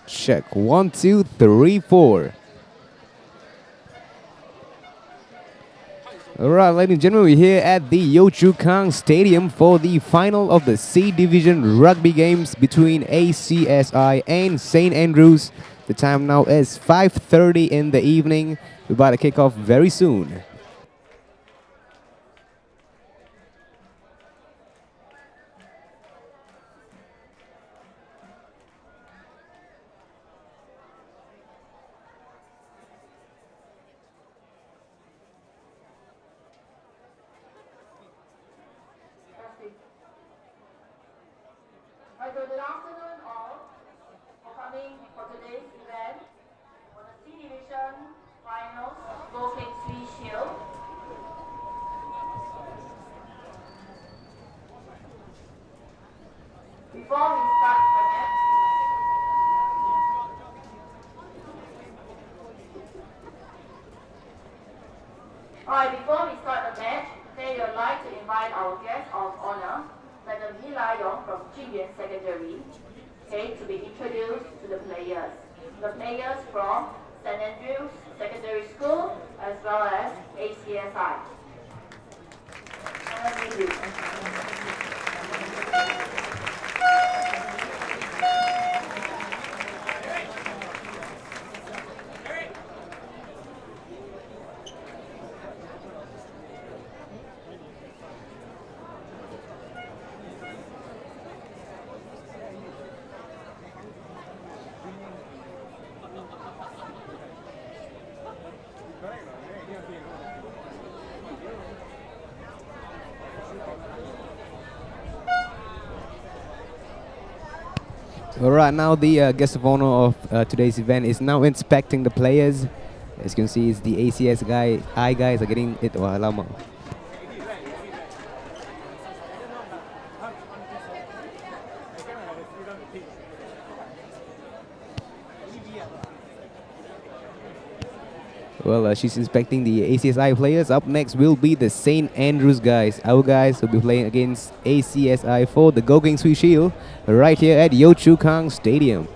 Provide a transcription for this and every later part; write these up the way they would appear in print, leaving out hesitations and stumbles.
Check. 1, 2, 3, 4. Alright, ladies and gentlemen, we're here at the Yio Chu Kang Stadium for the final of the C Division Rugby Games between ACSI and St. Andrews. The time now is 5:30 in the evening. We're about to kick off very soon. Good afternoon all for coming for today's event for the C Division Finals Go King Sui Shield. Before we start the match, today we would like to invite our guest of honor, Madam Yi Lai Yong from Junyuan Secondary, to be introduced to the players. The players from St. Andrews Secondary School as well as ACSI. Thank you. Alright, now the guest of honor of today's event is now inspecting the players. As you can see, it's the ACS guys are getting it. Wah, lama. Well, she's inspecting the ACSI players. Up next will be the St. Andrews guys. Our guys will be playing against ACSI for the Go King Sui Shield right here at Yio Chu Kang Stadium.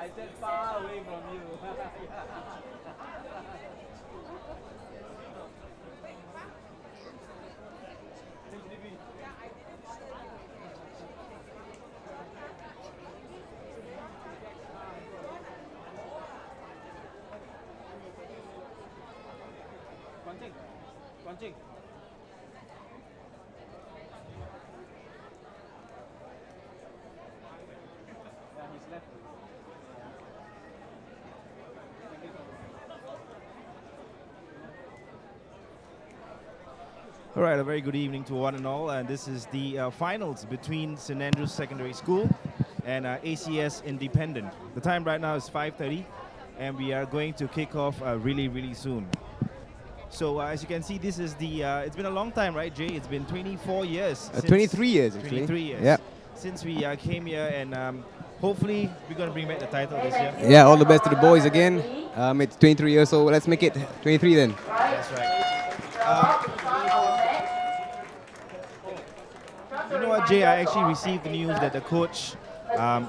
I said far away from you. Punching. Yeah, he's left. All right, a very good evening to one and all. And this is the finals between St. Andrews Secondary School and ACS Independent. The time right now is 5:30, and we are going to kick off really soon. So as you can see, this is the, it's been a long time, right, Jay? It's been 24 years. 23 years, actually. 23 years. Yeah. Since we came here, and hopefully we're going to bring back the title this year. Yeah, all the best to the boys again. It's 23 years, so let's make it 23 then. That's right. You know what, Jay? I actually received the news that the coach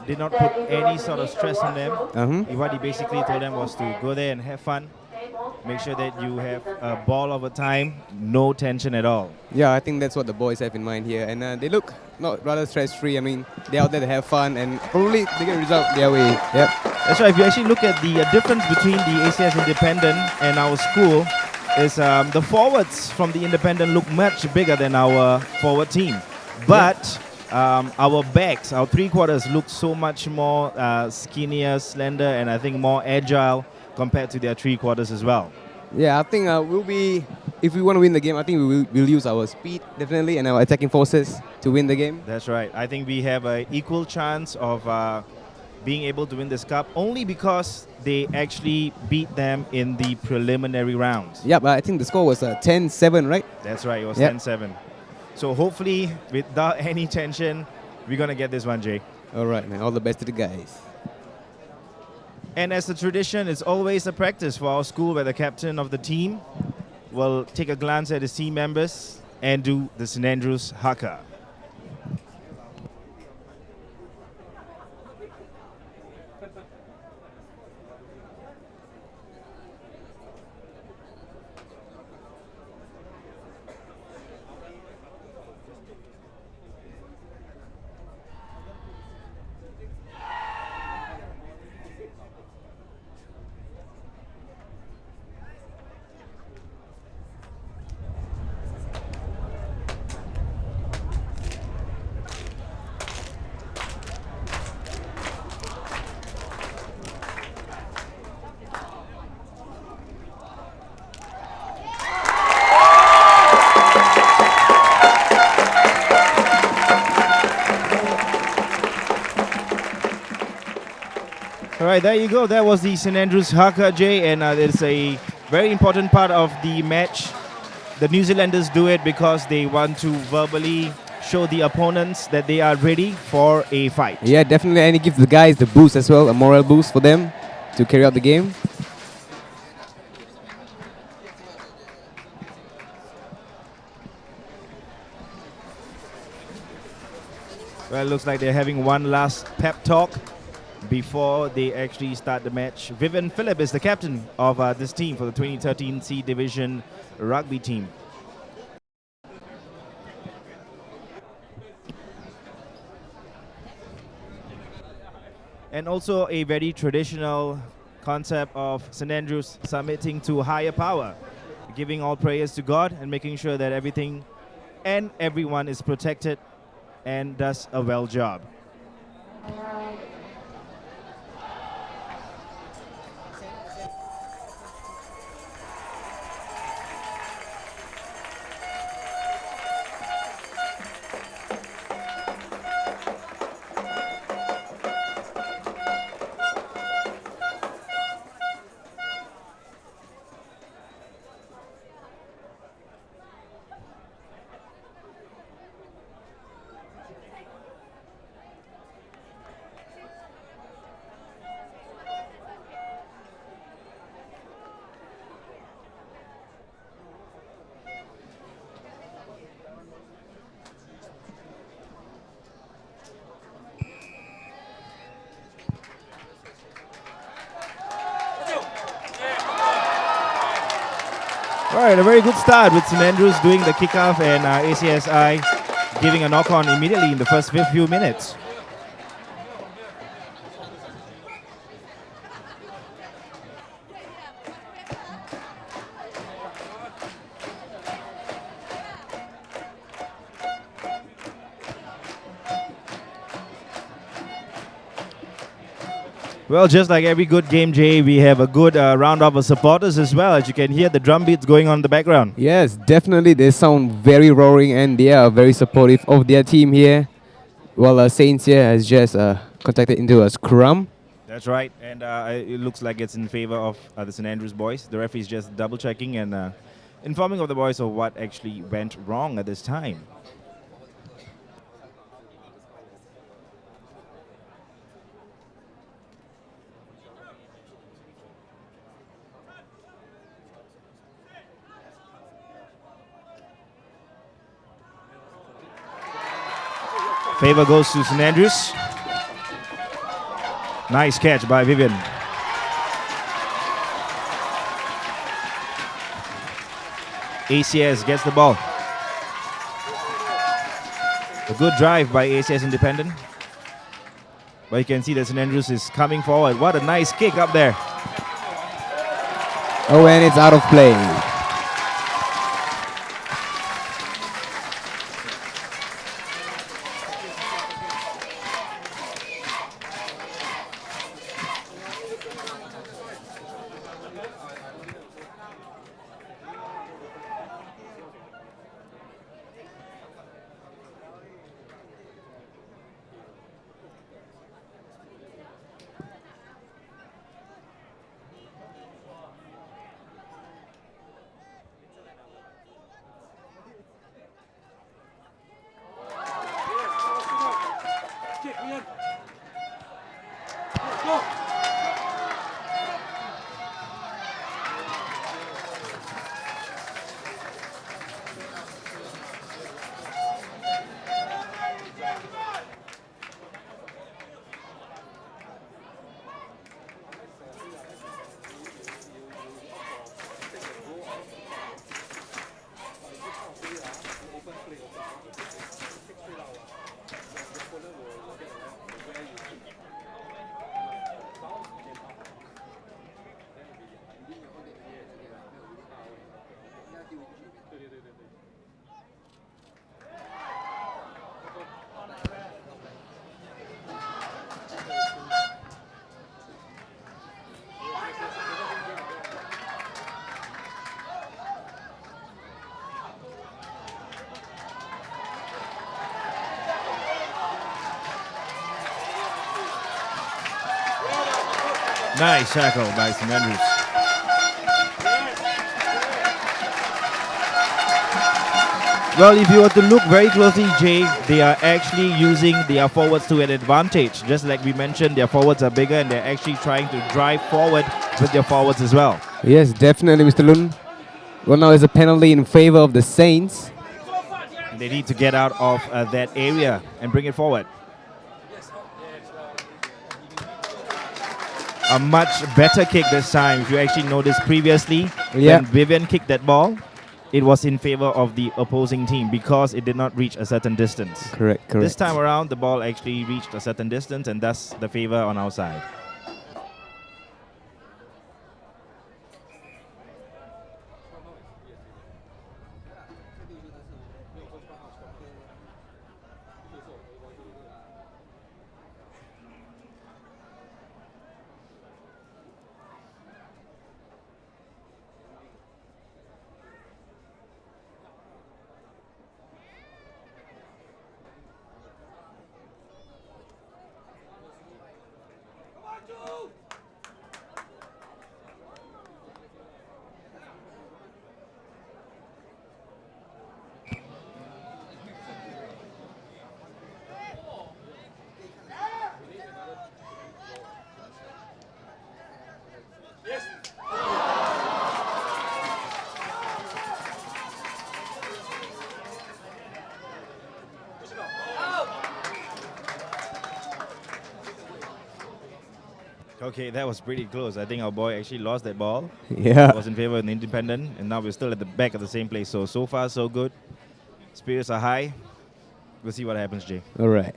did not put any sort of stress on them. What he basically told them was to go there and have fun Make sure that you have a ball over time, no tension at all. Yeah, I think that's what the boys have in mind here. And they look not rather stress-free. I mean, they're out there to have fun and probably they get a result their way. Yep. That's right. If you actually look at the difference between the ACS Independent and our school, is the forwards from the Independent look much bigger than our forward team. But our backs, our three-quarters look so much more skinnier, slender, and I think more agile compared to their three-quarters as well. Yeah, I think we'll be, if we want to win the game, I think we'll use our speed, definitely, and our attacking forces to win the game. That's right. I think we have an equal chance of being able to win this cup only because they actually beat them in the preliminary rounds. Yeah, but I think the score was 10-7, right? That's right. It was Yep. 10-7. So hopefully, without any tension, we're going to get this one, Jay. All right, man. All the best to the guys. And as a tradition, it's always a practice for our school where the captain of the team will take a glance at his team members and do the St. Andrews haka. All right, there you go. That was the St. Andrews haka, Jay, and it's a very important part of the match. The New Zealanders do it because they want to verbally show the opponents that they are ready for a fight. Yeah, definitely, and it gives the guys the boost as well, a moral boost for them to carry out the game. Well, it looks like they're having one last pep talk before they actually start the match. Vivian Phillip is the captain of this team for the 2013 C Division Rugby team. And also a very traditional concept of St. Andrews submitting to higher power, giving all prayers to God and making sure that everything and everyone is protected and does a well job. All right, a very good start with St. Andrews doing the kickoff and ACSI giving a knock-on immediately in the first few minutes. Well, just like every good game, Jay, we have a good round of supporters as well. As you can hear the drum beats going on in the background. Yes, definitely. They sound very roaring and they are very supportive of their team here. Well, Saints here has just contacted into a scrum. That's right, and it looks like it's in favor of the St. Andrews boys. The referee is just double-checking and informing of the boys of what actually went wrong at this time. Favor goes to St. Andrews. Nice catch by Vivian. ACS gets the ball. A good drive by ACS Independent. But you can see that St. Andrews is coming forward. What a nice kick up there. Oh, and it's out of play. Nice tackle by St. Andrews. Well, if you were to look very closely, Jay, they are actually using their forwards to an advantage. Just like we mentioned, their forwards are bigger and they're actually trying to drive forward with their forwards as well. Yes, definitely, Mr. Lune. Well, now is a penalty in favor of the Saints. They need to get out of that area and bring it forward. A much better kick this time. If you actually noticed previously, when Vivian kicked that ball, it was in favor of the opposing team because it did not reach a certain distance. Correct. This time around, the ball actually reached a certain distance, and thus the favor on our side. Okay, that was pretty close. I think our boy actually lost that ball. Yeah. It was in favor of the Independent, and now we're still at the back of the same place. So far, so good. Spirits are high. We'll see what happens, Jay. All right.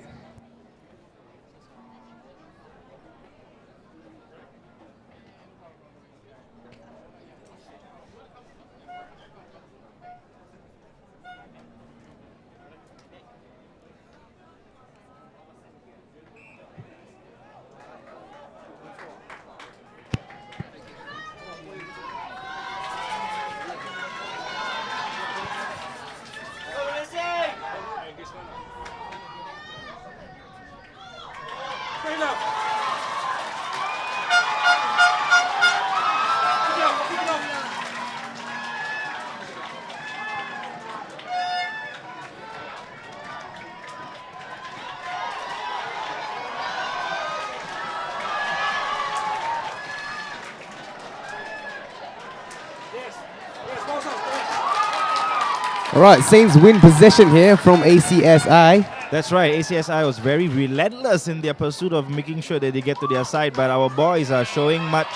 All right, Saints win possession here from ACSI. That's right. ACSI was very relentless in their pursuit of making sure that they get to their side, but our boys are showing much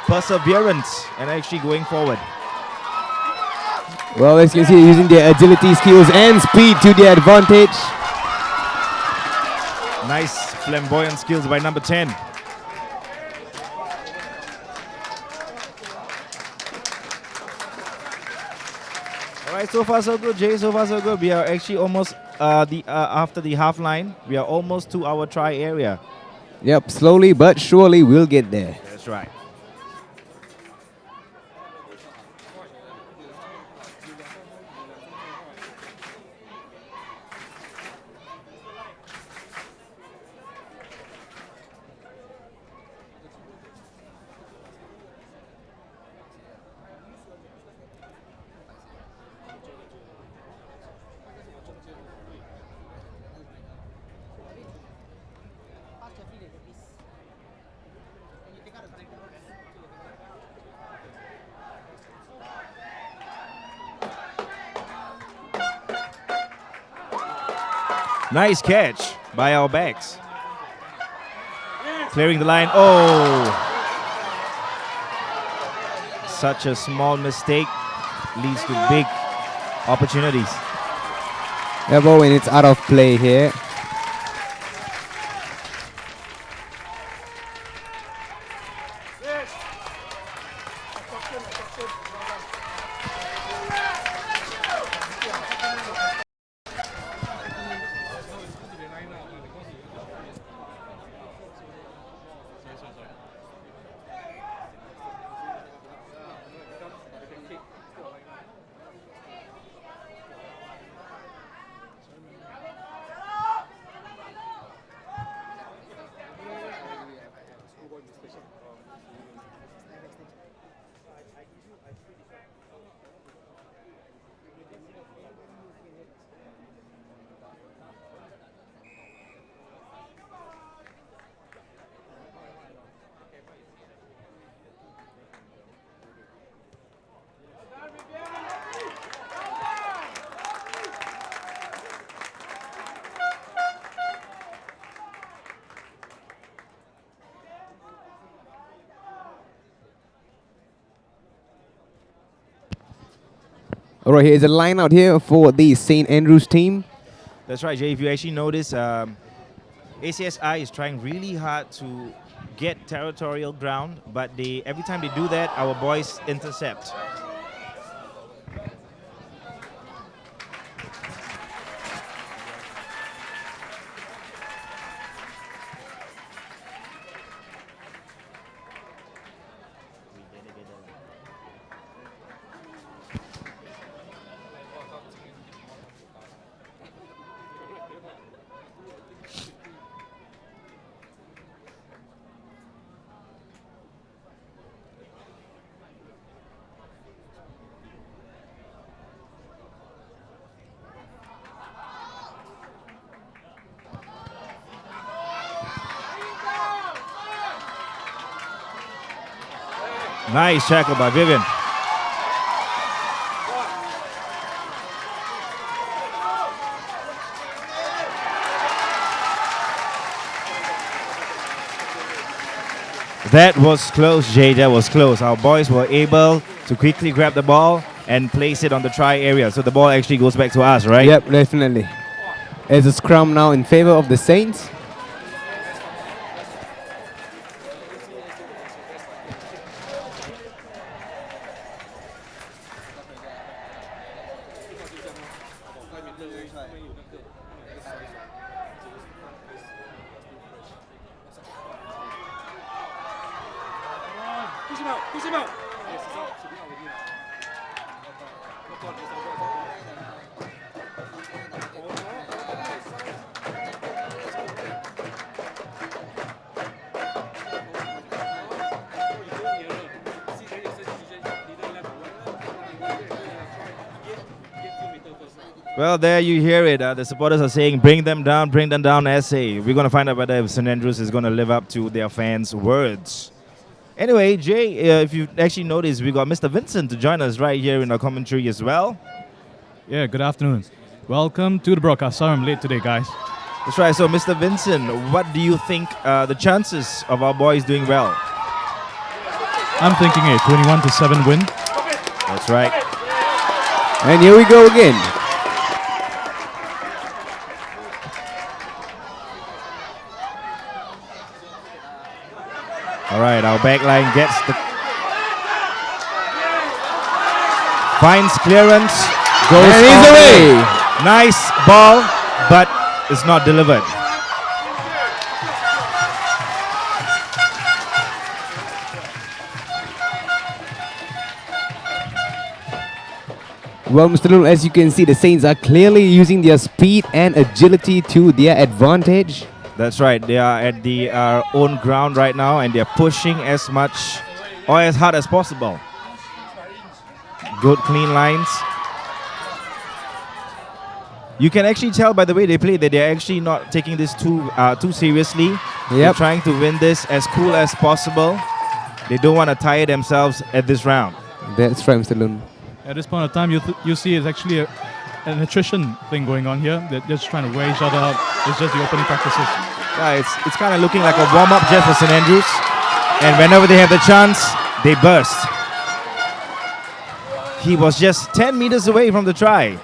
perseverance and actually going forward. Well, as you can see, using their agility skills and speed to their advantage. Nice flamboyant skills by number 10. All right, so far so good, Jay. So far so good. We are actually almost after the half line. We are almost to our try area. Yep, slowly but surely we'll get there. That's right. Nice catch by our backs. Clearing the line. Oh! Such a small mistake leads to big opportunities. Yeah, but when it's out of play here. All right, here's a line out here for the St. Andrews team. That's right, Jay. If you actually notice, ACSI is trying really hard to get territorial ground, but every time they do that, our boys intercept. Nice tackle by Vivian. That was close, Jay. That was close. Our boys were able to quickly grab the ball and place it on the try area. So the ball actually goes back to us, right? Yep, definitely. There's a scrum now in favor of the Saints. Well, there you hear it. The supporters are saying, bring them down, SA. We're going to find out whether St. Andrews is going to live up to their fans' words. Anyway, Jay, if you actually noticed, we got Mr. Vincent to join us right here in our commentary as well. Yeah, good afternoon. Welcome to the broadcast. Sorry I'm late today, guys. That's right. So, Mr. Vincent, what do you think the chances of our boys doing well? I'm thinking a 21-7 win. That's right. And here we go again. All right, our back line gets the... Finds clearance, goes And he's all the away. way. Nice ball, but it's not delivered. Well, Mr. Lune, as you can see, the Saints are clearly using their speed and agility to their advantage. That's right, they are at the own ground right now and they're pushing as much or as hard as possible. Good clean lines. You can actually tell by the way they play that they're actually not taking this too seriously. They're trying to win this as cool as possible. They don't want to tire themselves at this round. That's right, Mr. Lune. At this point of time, you see it's actually an attrition thing going on here. They're just trying to wear each other out. It's just the opening practices. Yeah, it's kind of looking like a warm-up just for St. Andrews. And whenever they have the chance, they burst. He was just 10 meters away from the try.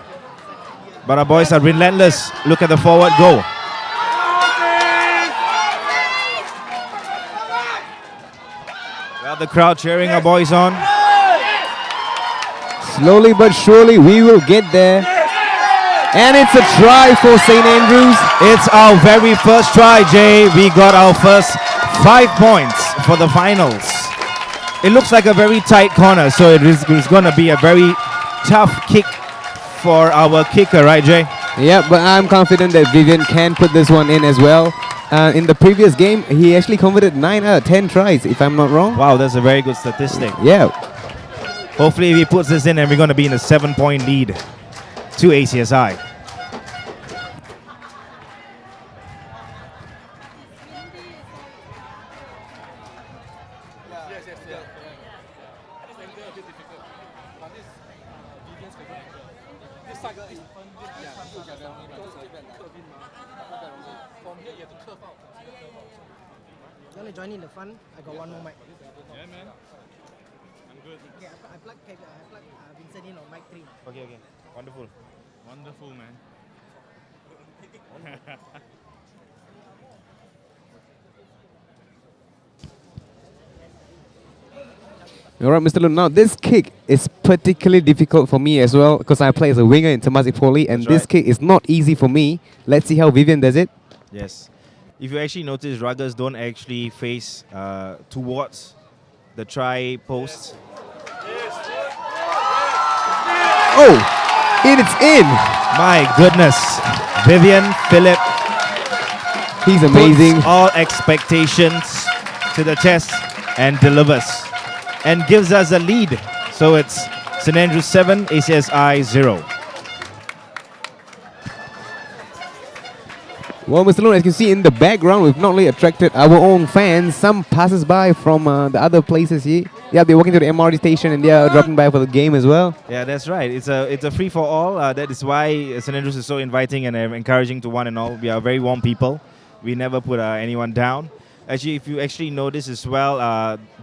But our boys are relentless. Look at the forward go. Well, the crowd cheering our boys on. Slowly but surely, we will get there. And it's a try for St. Andrews. It's our very first try, Jay. We got our first 5 points for the finals. It looks like a very tight corner, so it's going to be a very tough kick for our kicker, right, Jay? Yeah, but I'm confident that Vivian can put this one in as well. In the previous game, he actually converted 9 out of 10 tries, if I'm not wrong. Wow, that's a very good statistic. Yeah. Hopefully, if he puts this in, then we're going to be in a 7-point lead to ACSI. You want to join in the fun? I got one more mic. Yeah, man. I'm good. Okay, I plug Vincent in on mic 3. Okay. Wonderful. Wonderful, man. All right, Mr. Lune. Now, this kick is particularly difficult for me as well because I play as a winger in Temasek Poly, and That's this right. kick is not easy for me. Let's see how Vivian does it. Yes. If you actually notice, ruggers don't actually face towards the try post. Oh, it's in. My goodness. Vivian Phillip He's amazing. puts all expectations to the test and delivers. And gives us a lead. So it's St. Andrews 7, ACSI 0. Well, Mr. Lune, as you can see in the background, we've not only attracted our own fans, some passers-by from the other places here. Yeah, they're walking to the MRT station and they are dropping by for the game as well. Yeah, that's right. It's a free for all. That is why St. Andrews is so inviting and encouraging to one and all. We are very warm people. We never put anyone down. Actually, if you actually notice as well,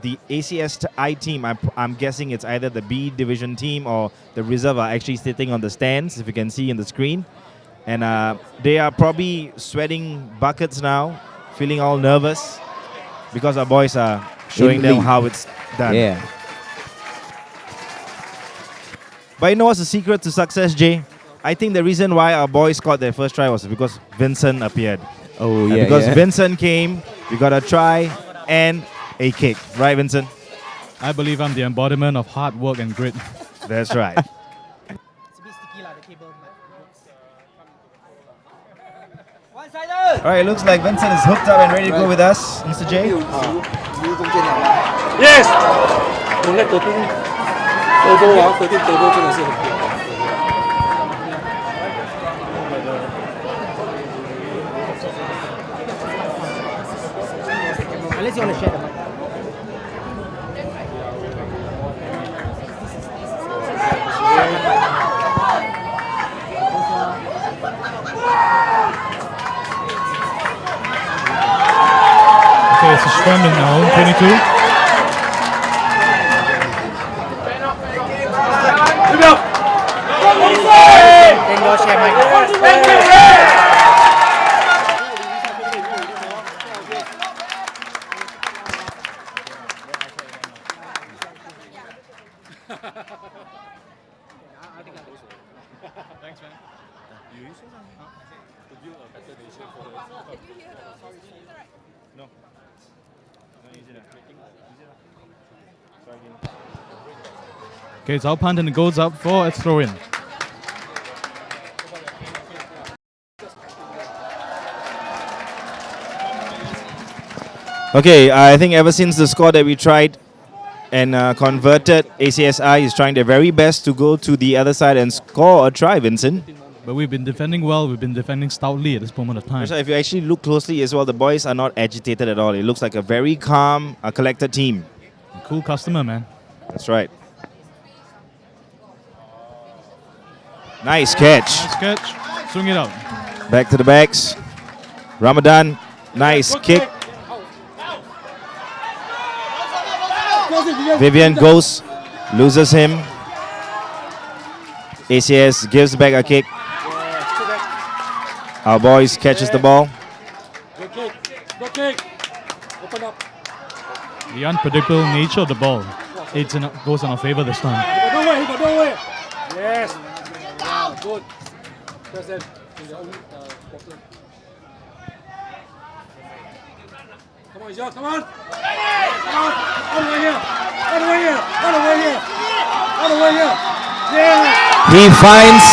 the ACSI team, I'm guessing it's either the B division team or the reserve are actually sitting on the stands, if you can see in the screen. And they are probably sweating buckets now, feeling all nervous because our boys are showing them how it's done. Yeah. But you know what's the secret to success, Jay? I think the reason why our boys scored their first try was because Vincent appeared. Oh, And yeah. because yeah. Vincent came, we got a try and a kick. Right, Vincent? I believe I'm the embodiment of hard work and grit. That's right. It's a bit sticky, the cable. One-sided! All right, it looks like Vincent is hooked up and ready to go with us. Mr. J? Yes! 我那隔壁德州啊，隔壁德州真的是很漂亮。 Unless you want to share the mic. Okay, it's a scrum in our own 22. Thanks, man. No. Okay, it's out punt and it goes up for a throw-in. Okay, I think ever since the score that we tried and converted, ACSI is trying their very best to go to the other side and score a try, Vincent. But we've been defending well, we've been defending stoutly at this moment of time. So if you actually look closely as well, the boys are not agitated at all. It looks like a very calm, collected team. Cool customer, man. That's right. Nice catch. Nice catch. Swing it out. Back to the backs. Ramadan, nice kick. Vivian goes, loses him. ACS gives back a kick. Our boys catches the ball. The unpredictable nature of the ball goes in our favor this time. Yes. Good. Present. Come on, Joe. Come on. Come on. All the way here. All the way here. All the way here. All the way here. Yeah. He finds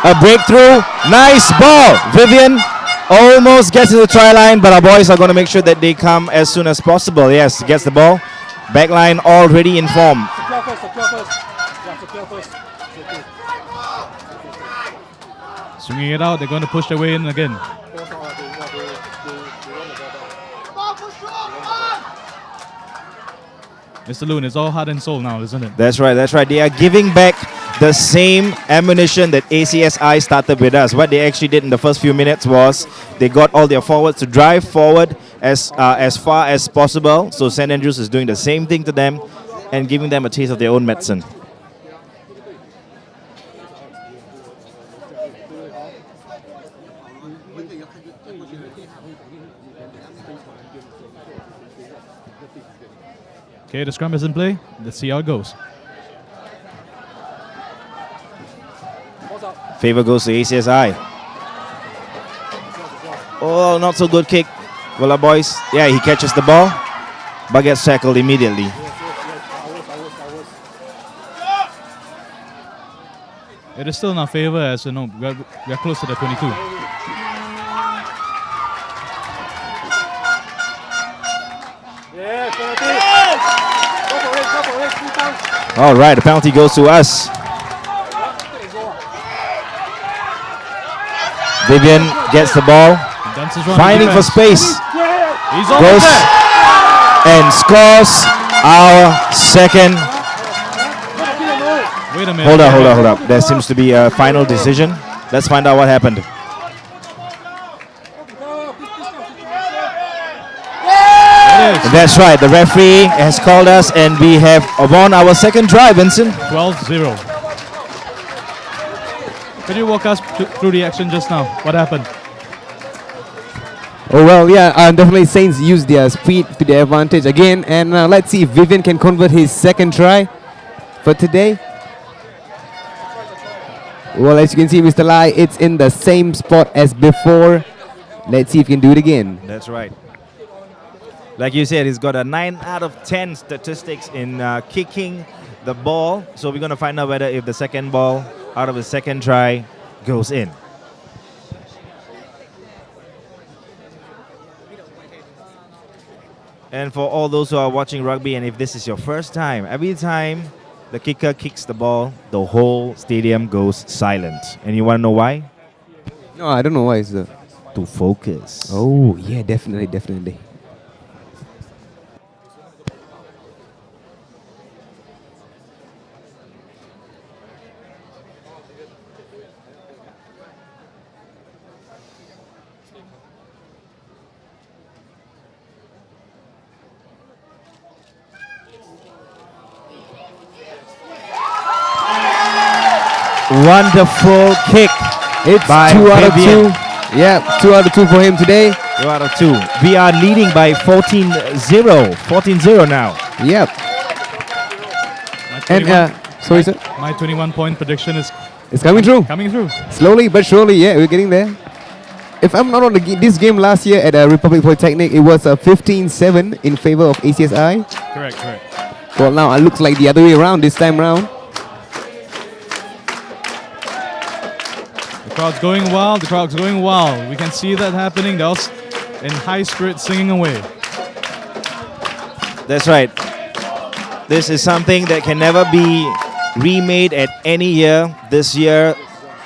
a breakthrough. Nice ball. Vivian almost gets to the try line, but our boys are going to make sure that they come as soon as possible. Yes, gets the ball. Backline already in form. Secure first. Secure first. Yeah, secure first. Okay. Swinging it out, they're going to push their way in again. Mr. Lune, it's all heart and soul now, isn't it? That's right, that's right. They are giving back the same ammunition that ACSI started with us. What they actually did in the first few minutes was they got all their forwards to drive forward as far as possible. So St. Andrews is doing the same thing to them and giving them a taste of their own medicine. Okay, the scrum is in play. Let's see how it goes. Favor goes to ACSI. Oh, not so good kick. Well, our boys, yeah, he catches the ball, but gets tackled immediately. It is still in our favor, as you know, we are close to the 22. All right, the penalty goes to us. Vivian gets the ball, finding for space, goes and scores our second. Wait a minute. Hold up. There seems to be a final decision. Let's find out what happened. That's right, the referee has called us and we have won our second try, Vincent. 12-0. Could you walk us through the action just now? What happened? Oh, well, yeah, definitely Saints used their speed to their advantage again. And let's see if Vivian can convert his second try for today. Well, as you can see, Mr. Lai, it's in the same spot as before. Let's see if he can do it again. That's right. Like you said, he's got a 9 out of 10 statistics in kicking the ball. So we're going to find out whether if the second ball out of his second try goes in. And for all those who are watching rugby, and if this is your first time, every time the kicker kicks the ball, the whole stadium goes silent. And you want to know why? No, I don't know why. It's To focus. Oh, yeah, definitely. Wonderful kick. It's by 2 out of 2. Vivian. Yeah, 2 out of 2 for him today. 2 out of 2. We are leading by 14-0. 14-0 now. Yep. My And sorry, sir. My 21-point prediction is It's coming through. coming through. Slowly but surely, yeah, we're getting there. If I'm not wrong, this game last year at Republic Polytechnic, it was 15-7 in favor of ACSI. Correct, correct. Well, now it looks like the other way around this time round. The crowd's going wild. The crowd's going wild. We can see that happening. They're all in high spirits singing away. That's right. This is something that can never be remade at any year. This year,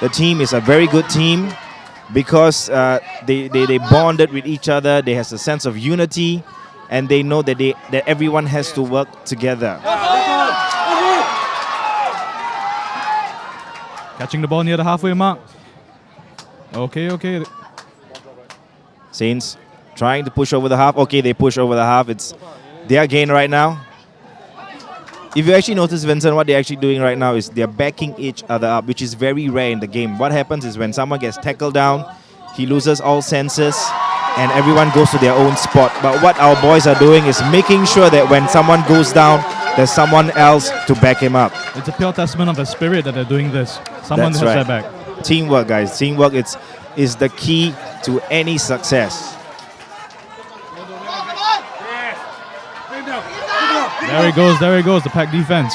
the team is a very good team because they bonded with each other. They have a sense of unity, and they know that that everyone has to work together. Catching the ball near the halfway mark. Okay, okay. Saints trying to push over the half. Okay, they push over the half. It's their gain right now. If you actually notice, Vincent, what they're actually doing right now is they're backing each other up, which is very rare in the game. What happens is when someone gets tackled down, he loses all senses, and everyone goes to their own spot. But what our boys are doing is making sure that when someone goes down, there's someone else to back him up. It's a pure testament of the spirit that they're doing this. Someone That's has right. their back. Teamwork, guys. Teamwork is the key to any success. There he goes, the pack defense.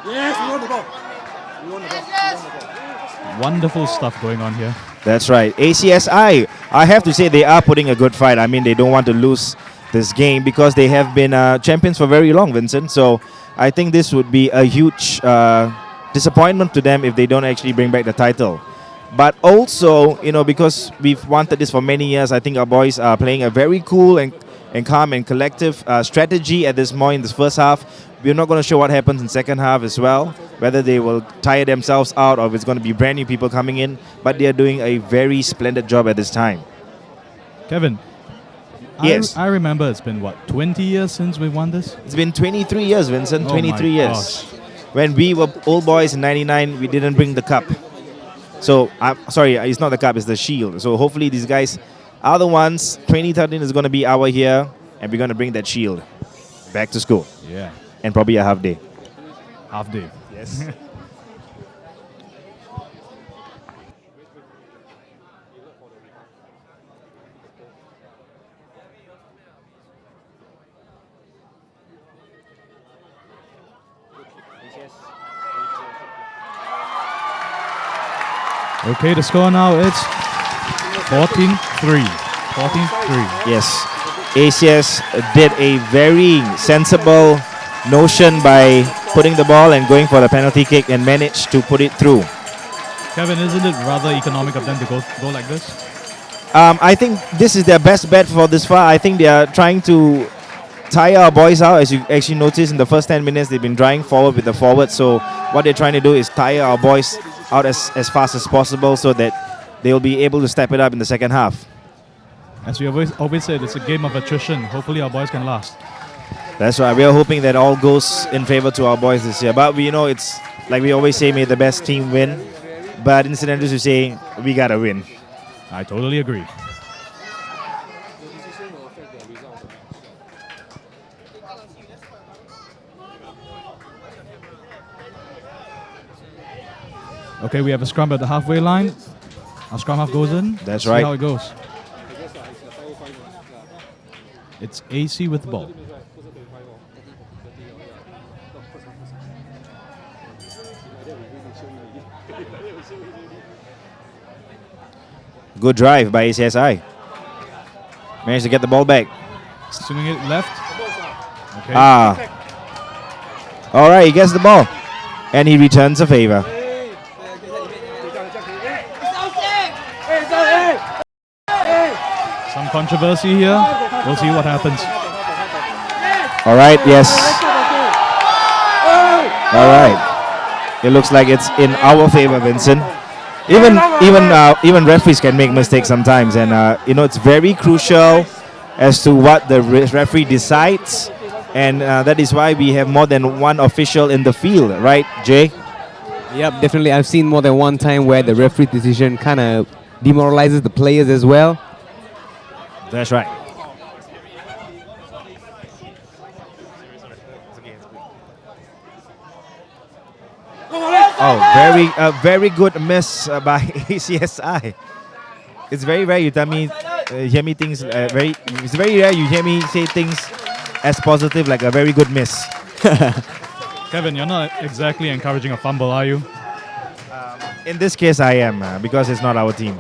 Yes, we want the ball. We want the ball. Wonderful stuff going on here. That's right. ACSI, I have to say they are putting a good fight. I mean, they don't want to lose this game because they have been champions for very long, Vincent. So I think this would be a huge disappointment to them if they don't actually bring back the title. But also, you know, because we've wanted this for many years, I think our boys are playing a very cool and calm and collective strategy at this point in this first half. We're not going to show what happens in second half as well, whether they will tire themselves out or if it's going to be brand new people coming in. But they are doing a very splendid job at this time. Kevin. Yes. I remember it's been, what, 20 years since we won this? It's been 23 years, Vincent. Oh 23 my years. gosh. When we were old boys in 99, we didn't bring the cup. So, sorry, it's not the cup, it's the shield. So hopefully these guys are the ones. 2013 is going to be our year, and we're going to bring that shield back to school. Yeah. And probably a half day. Half day. Yes. Okay, the score now it's 14-3. 14-3. Yes. ACS did a very sensible notion by putting the ball and going for the penalty kick and managed to put it through. Kevin, isn't it rather economic of them to go like this? I think this is their best bet for this far. I think they are trying to tire our boys out. As you actually notice in the first 10 minutes, they've been drawing forward with the forward. So what they're trying to do is tire our boys out as fast as possible so that they will be able to step it up in the second half. As we always said, it's a game of attrition. Hopefully our boys can last. That's right. We are hoping that all goes in favor to our boys this year. But we know it's like we always say, may the best team win. But in St. Andrews, we say we gotta win. I totally agree. Okay, we have a scrum at the halfway line. Our scrum half goes in. That's See right. how it goes. It's AC with the ball. Good drive by ACSI. Managed to get the ball back. Swinging it left. Okay. All right, he gets the ball. And he returns a favor. Some controversy here. We'll see what happens. All right, yes. All right. It looks like it's in our favor, Vincent. Even referees can make mistakes sometimes, and it's very crucial as to what the referee decides, and that is why we have more than one official in the field, right, Jay? Yep, definitely. I've seen more than one time where the referee decision kind of demoralizes the players as well. That's right. Oh, very good miss by ACSI. It's very rare you tell me, hear me things it's very rare you hear me say things as positive like a very good miss. Kevin, you're not exactly encouraging a fumble, are you? In this case, I am because it's not our team.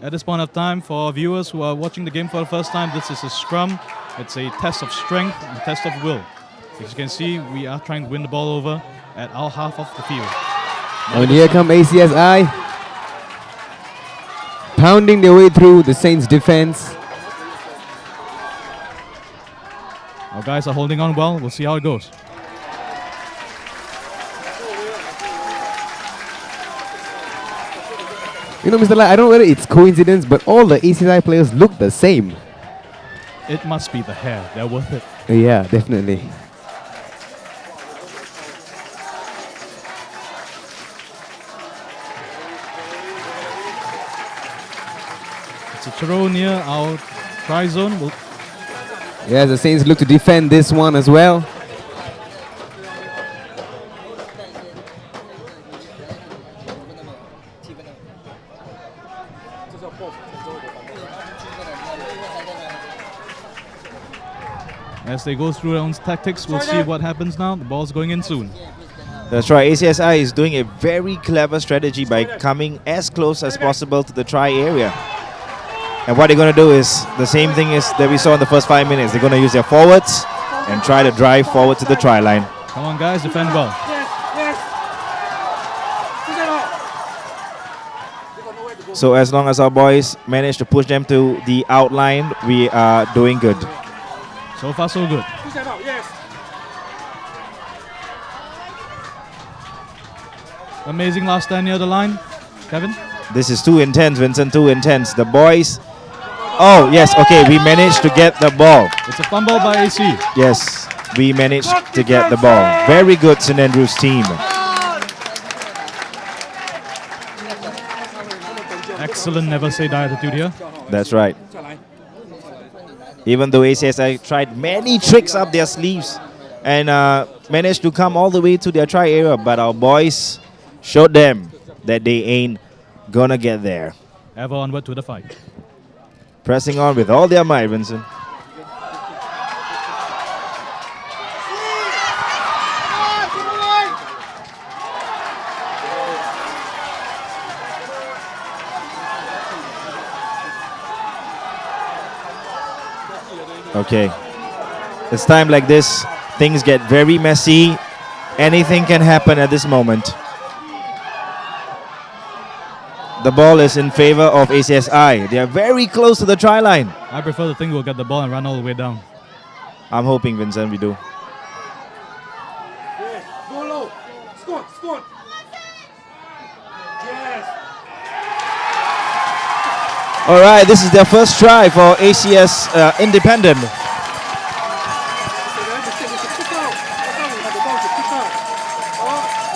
At this point of time, for viewers who are watching the game for the first time, this is a scrum. It's a test of strength and test of will. As you can see, we are trying to win the ball over at our half of the field. And here come ACSI, pounding their way through the Saints defense. Our guys are holding on well. We'll see how it goes. You know, Mr. Lai, I don't know whether it's coincidence, but all the ACSI players look the same. It must be the hair. They're worth it. Yeah, definitely. It's a throw near our try zone. Yes, the Saints look to defend this one as well. As they go through their own tactics, we'll see what happens now. The ball's going in soon. That's right. ACSI is doing a very clever strategy by coming as close as possible to the try area. And what they're going to do is the same thing as that we saw in the first 5 minutes. They're going to use their forwards and try to drive forward to the try line. Come on, guys, defend well. So as long as our boys manage to push them to the outline, we are doing good. So far, so good. Amazing last stand near the line. Kevin? This is too intense, Vincent, too intense. The boys... Oh, yes, okay, we managed to get the ball. It's a fumble by AC. Yes, we managed to get the ball. Very good, St Andrews team. Excellent never say die attitude here. That's right. Even though ACSI tried many tricks up their sleeves and managed to come all the way to their try area, but our boys showed them that they ain't gonna get there. Ever onward to the fight. Pressing on with all their might, Vincent. Okay, it's time like this. Things get very messy. Anything can happen at this moment. The ball is in favor of ACSI. They are very close to the try line. I prefer to think we'll get the ball and run all the way down. I'm hoping, Vincent, we do. Go low. Score. Yes. All right, this is their first try for ACS Independent.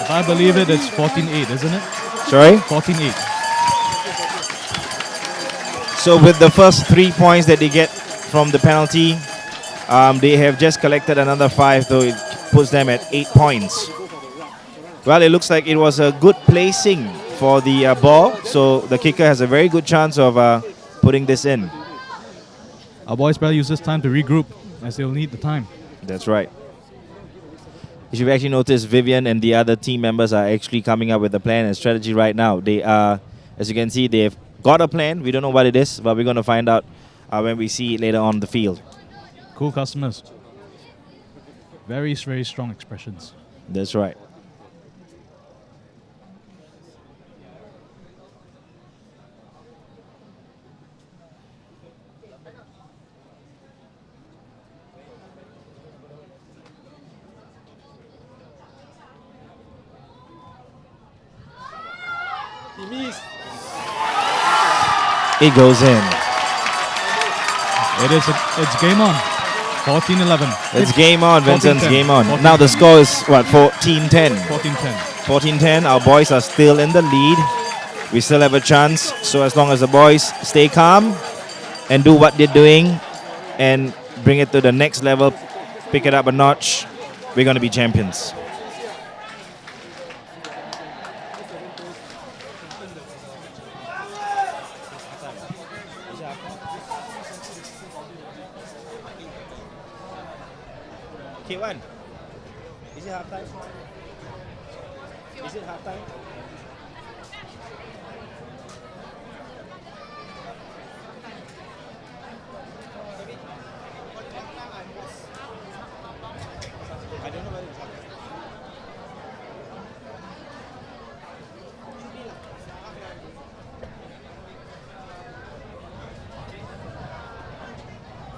If I believe it, it's 14-8, isn't it? Sorry? 14-8. So with the first 3 points that they get from the penalty, they have just collected another 5, so it puts them at 8 points. Well, it looks like it was a good placing for the ball, so the kicker has a very good chance of putting this in. Our boys better use this time to regroup, as they'll need the time. That's right. If you've actually noticed, Vivian and the other team members are actually coming up with a plan and strategy right now. They are, as you can see, they've got a plan. We don't know what it is, but we're going to find out when we see it later on the field. Cool customers. Very, very strong expressions. That's right. He missed. It goes in. It's game on. 14-11. It's game on, Vincent. 14-10. Game on. 14-10. Now the score is what? 14-10. 14-10. 14-10. Our boys are still in the lead. We still have a chance. So as long as the boys stay calm and do what they're doing and bring it to the next level, pick it up a notch, we're going to be champions. K1, is it half time? Is it half time? I don't know whether it's half time.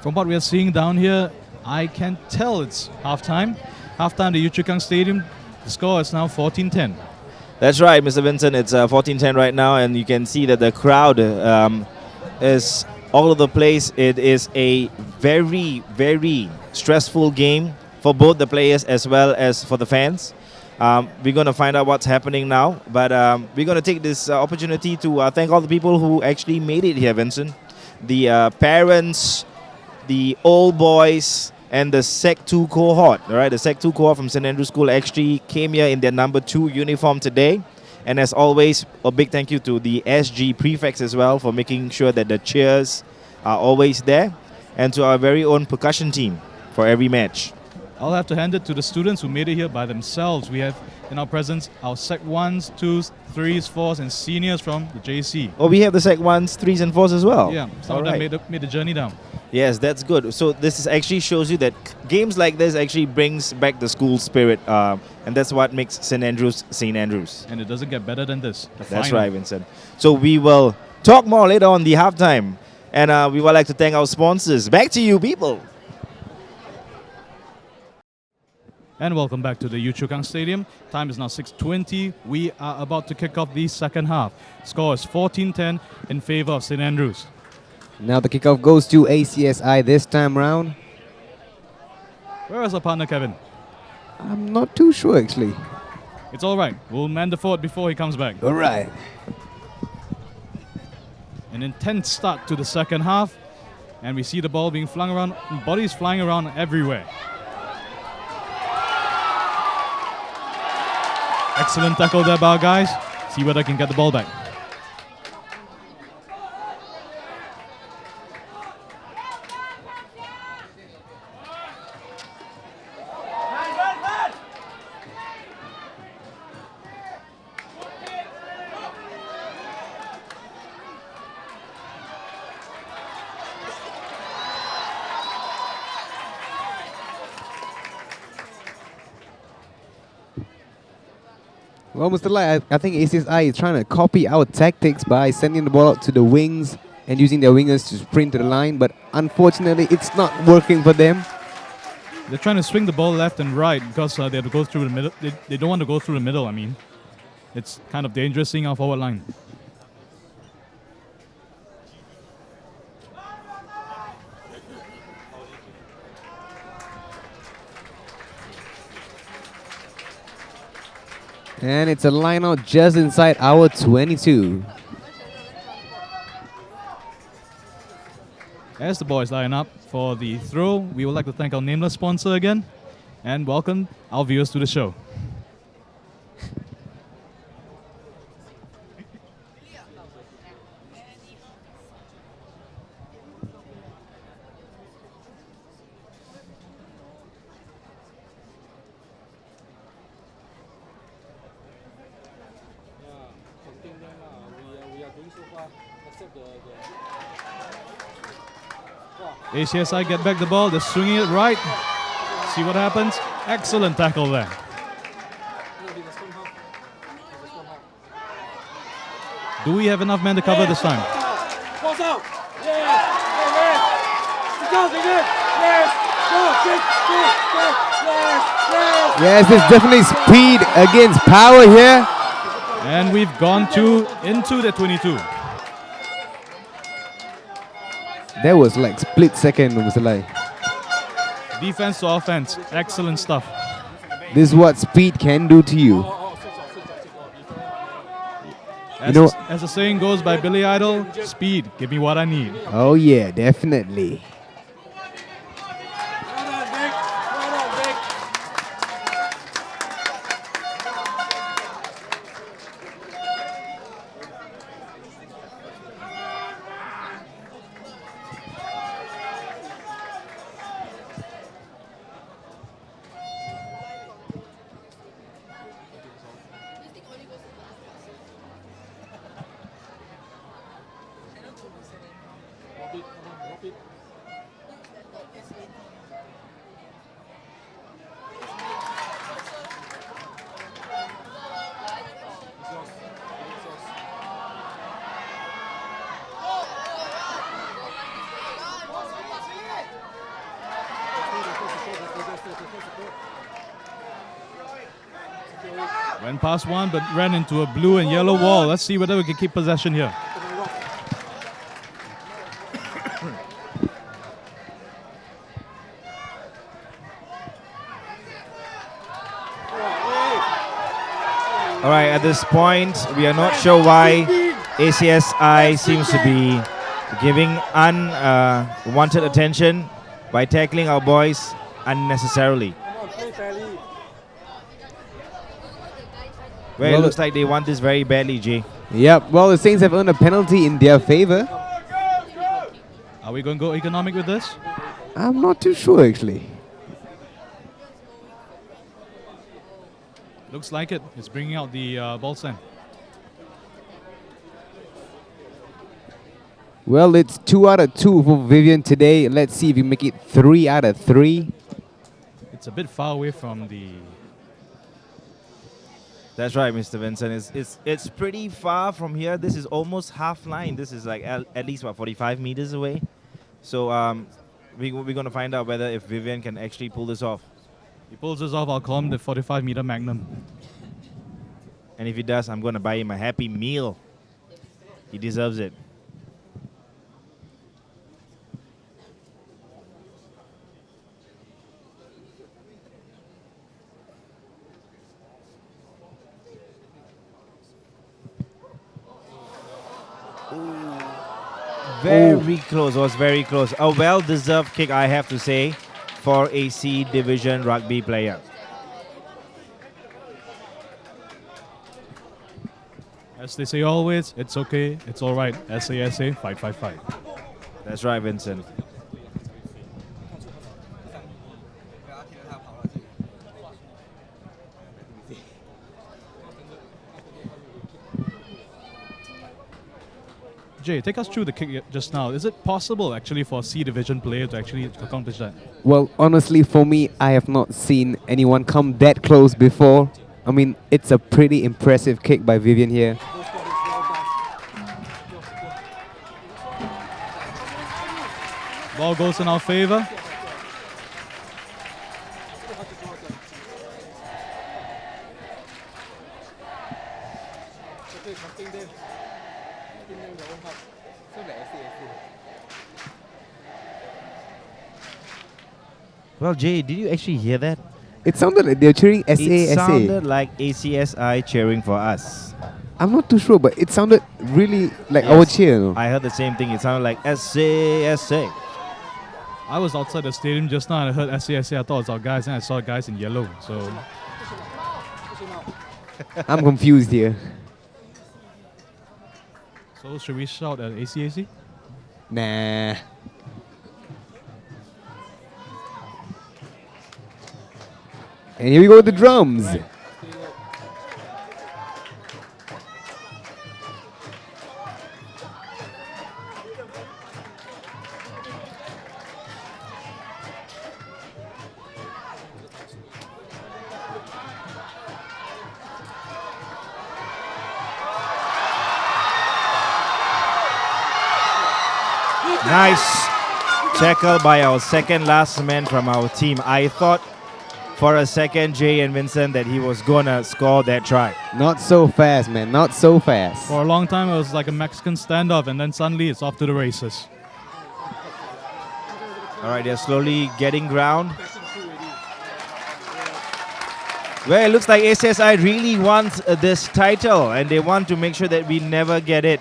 From what we are seeing down here, I can tell it's halftime. Halftime, the Yio Chu Kang Stadium. The score is now 14-10. That's right, Mr. Vincent. It's 14-10 right now, and you can see that the crowd is all over the place. It is a very, very stressful game for both the players as well as for the fans. We're going to find out what's happening now, but we're going to take this opportunity to thank all the people who actually made it here, Vincent. The parents, the old boys, and the Sec 2 cohort. All right, the Sec 2 cohort from St. Andrews School actually came here in their number 2 uniform today. And as always, a big thank you to the SG prefects as well for making sure that the cheers are always there. And to our very own percussion team for every match. I'll have to hand it to the students who made it here by themselves. We have in our presence our Sec 1s, 2s, 3s, 4s, and seniors from the JC. Oh, we have the Sec 1s, 3s, and 4s as well. Yeah, some of them made the journey down. Yes, that's good. So this is actually shows you that games like this actually brings back the school spirit, and that's what makes St. Andrews St. Andrews. And it doesn't get better than this. That's right, Vincent. So we will talk more later on the halftime, and we would like to thank our sponsors. Back to you, people. And welcome back to the Yio Chu Kang Stadium. Time is now 6:20. We are about to kick off the second half. Score is 14-10 in favor of St. Andrews. Now the kickoff goes to ACSI this time round. Where is our partner, Kevin? I'm not too sure, actually. It's all right. We'll man the fort before he comes back. All right. An intense start to the second half. And we see the ball being flung around, and bodies flying around everywhere. Excellent tackle there by our guys. See whether I can get the ball back. Well, Mr. Lai, I think ACSI is trying to copy our tactics by sending the ball out to the wings and using their wingers to sprint to the line, but unfortunately, it's not working for them. They're trying to swing the ball left and right because they have to go through the middle. They don't want to go through the middle, I mean. It's kind of dangerous seeing our forward line. And it's a line out just inside our 22. As the boys line up for the throw, we would like to thank our nameless sponsor again and welcome our viewers to the show. ACSI get back the ball, they're swinging it right. See what happens. Excellent tackle there. Do we have enough men to cover this time? Yes, there's definitely speed against power here. And we've gone into the 22. That was like split second, Mr. Lai. Defense to offense. Excellent stuff. This is what speed can do to you. As, know- as the saying goes by Billy Idol, speed, give me what I need. Oh yeah, definitely. Well done, Vic. Well done, Vic. Went past one, but ran into a blue and yellow wall. Let's see whether we can keep possession here. All right, at this point, we are not sure why ACSI seems to be giving unwanted attention by tackling our boys unnecessarily. Come on, play fairly. Well, Well, it looks like they want this very badly, Jay. Yep. Well, the Saints have earned a penalty in their favor. Are we going to go economic with this? I'm not too sure actually. Looks like it. It's bringing out the ball send. Well, it's 2 out of 2 for Vivian today. Let's see if we make it 3 out of 3. It's a bit far away from the... That's right, Mr. Vincent. It's pretty far from here. This is almost half line. This is like at least about 45 meters away. So we're going to find out whether if Vivian can actually pull this off. He pulls this off, I'll call him the 45-meter magnum. And if he does, I'm going to buy him a happy meal. He deserves it. Very close. Was very close. A well-deserved kick, I have to say, for a C Division rugby player. As they say always, it's okay, it's all right. SASA, fight, fight, fight. That's right, Vincent. Jay, take us through the kick just now. Is it possible actually for a C Division player to actually accomplish that? Well, honestly, for me, I have not seen anyone come that close before. I mean, it's a pretty impressive kick by Vivian here. Ball goes in our favor. Well, Jay, did you actually hear that? It sounded like they're cheering It SASA. sounded like ACSI cheering for us. I'm not too sure, but it sounded really like our Yes. cheer. No? I heard the same thing. It sounded like SASA. I was outside the stadium just now and I heard SASA. I thought it was our guys and I saw guys in yellow. So I'm confused here. should we shout at ACAC? Nah. And here we go with the drums. Nice tackle by our second last man from our team. I thought for a second, Jay and Vincent, that he was gonna score that try. Not so fast, man. Not so fast. For a long time, it was like a Mexican standoff, and then suddenly it's off to the races. All right, they're slowly getting ground. Well, it looks like ACSI really wants this title, and they want to make sure that we never get it.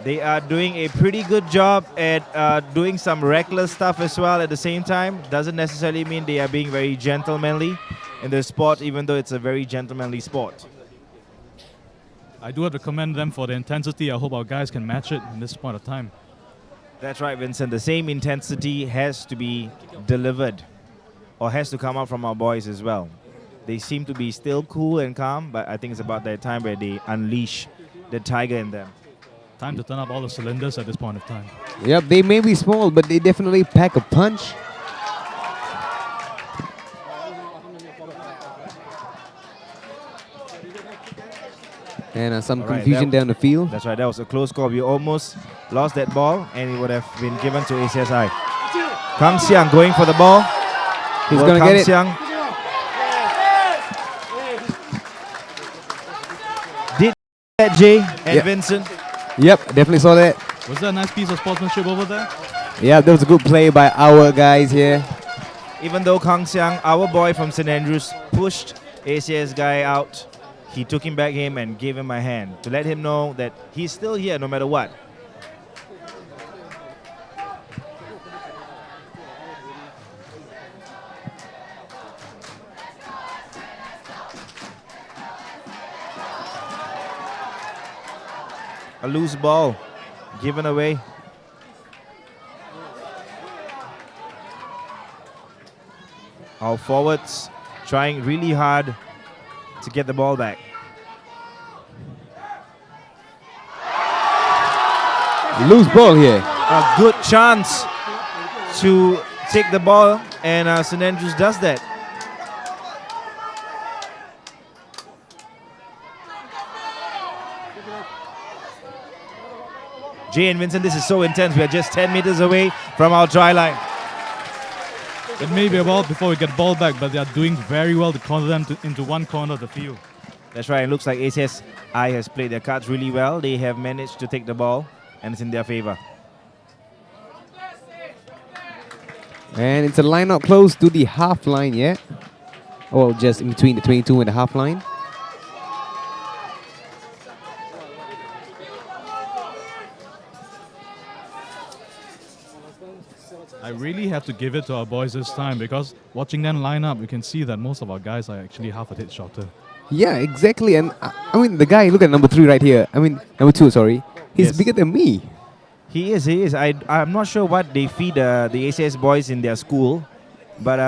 They are doing a pretty good job at doing some reckless stuff as well at the same time. Doesn't necessarily mean they are being very gentlemanly in the sport, even though it's a very gentlemanly sport. I do have to commend them for the intensity. I hope our guys can match it in this point of time. That's right, Vincent. The same intensity has to be delivered, or has to come out from our boys as well. They seem to be still cool and calm, but I think it's about that time where they unleash the tiger in them. Time to turn up all the cylinders at this point of time. Yep, they may be small, but they definitely pack a punch. And some confusion down the field. That's right, that was a close call. We almost lost that ball, and it would have been given to ACSI. Kang Xiang going for the ball. He's going to get it. Did that, Jay and Vincent? Yep, definitely saw that. Was that a nice piece of sportsmanship over there? Yeah, that was a good play by our guys here. Even though Kang Xiang, our boy from St. Andrews, pushed ACS guy out, he took him back in and gave him a hand to let him know that he's still here no matter what. A loose ball given away. Our forwards trying really hard to get the ball back. Loose ball here. A good chance to take the ball, and St. Andrews does that. Jay and Vincent, this is so intense. We are just 10 meters away from our try line. It may be a ball before we get the ball back, but they are doing very well to corner them into one corner of the field. That's right. It looks like ACSI has played their cards really well. They have managed to take the ball, and it's in their favor. And it's a line out close to the half line, yeah? Well, just in between the 22 and the half line. I really have to give it to our boys this time, because watching them line up, you can see that most of our guys are actually half a head shorter. Yeah, exactly. And I mean, the guy, look at number 3 right here. I mean, number 2, sorry. He's bigger than me. He is. I'm not sure what they feed the ACS boys in their school, but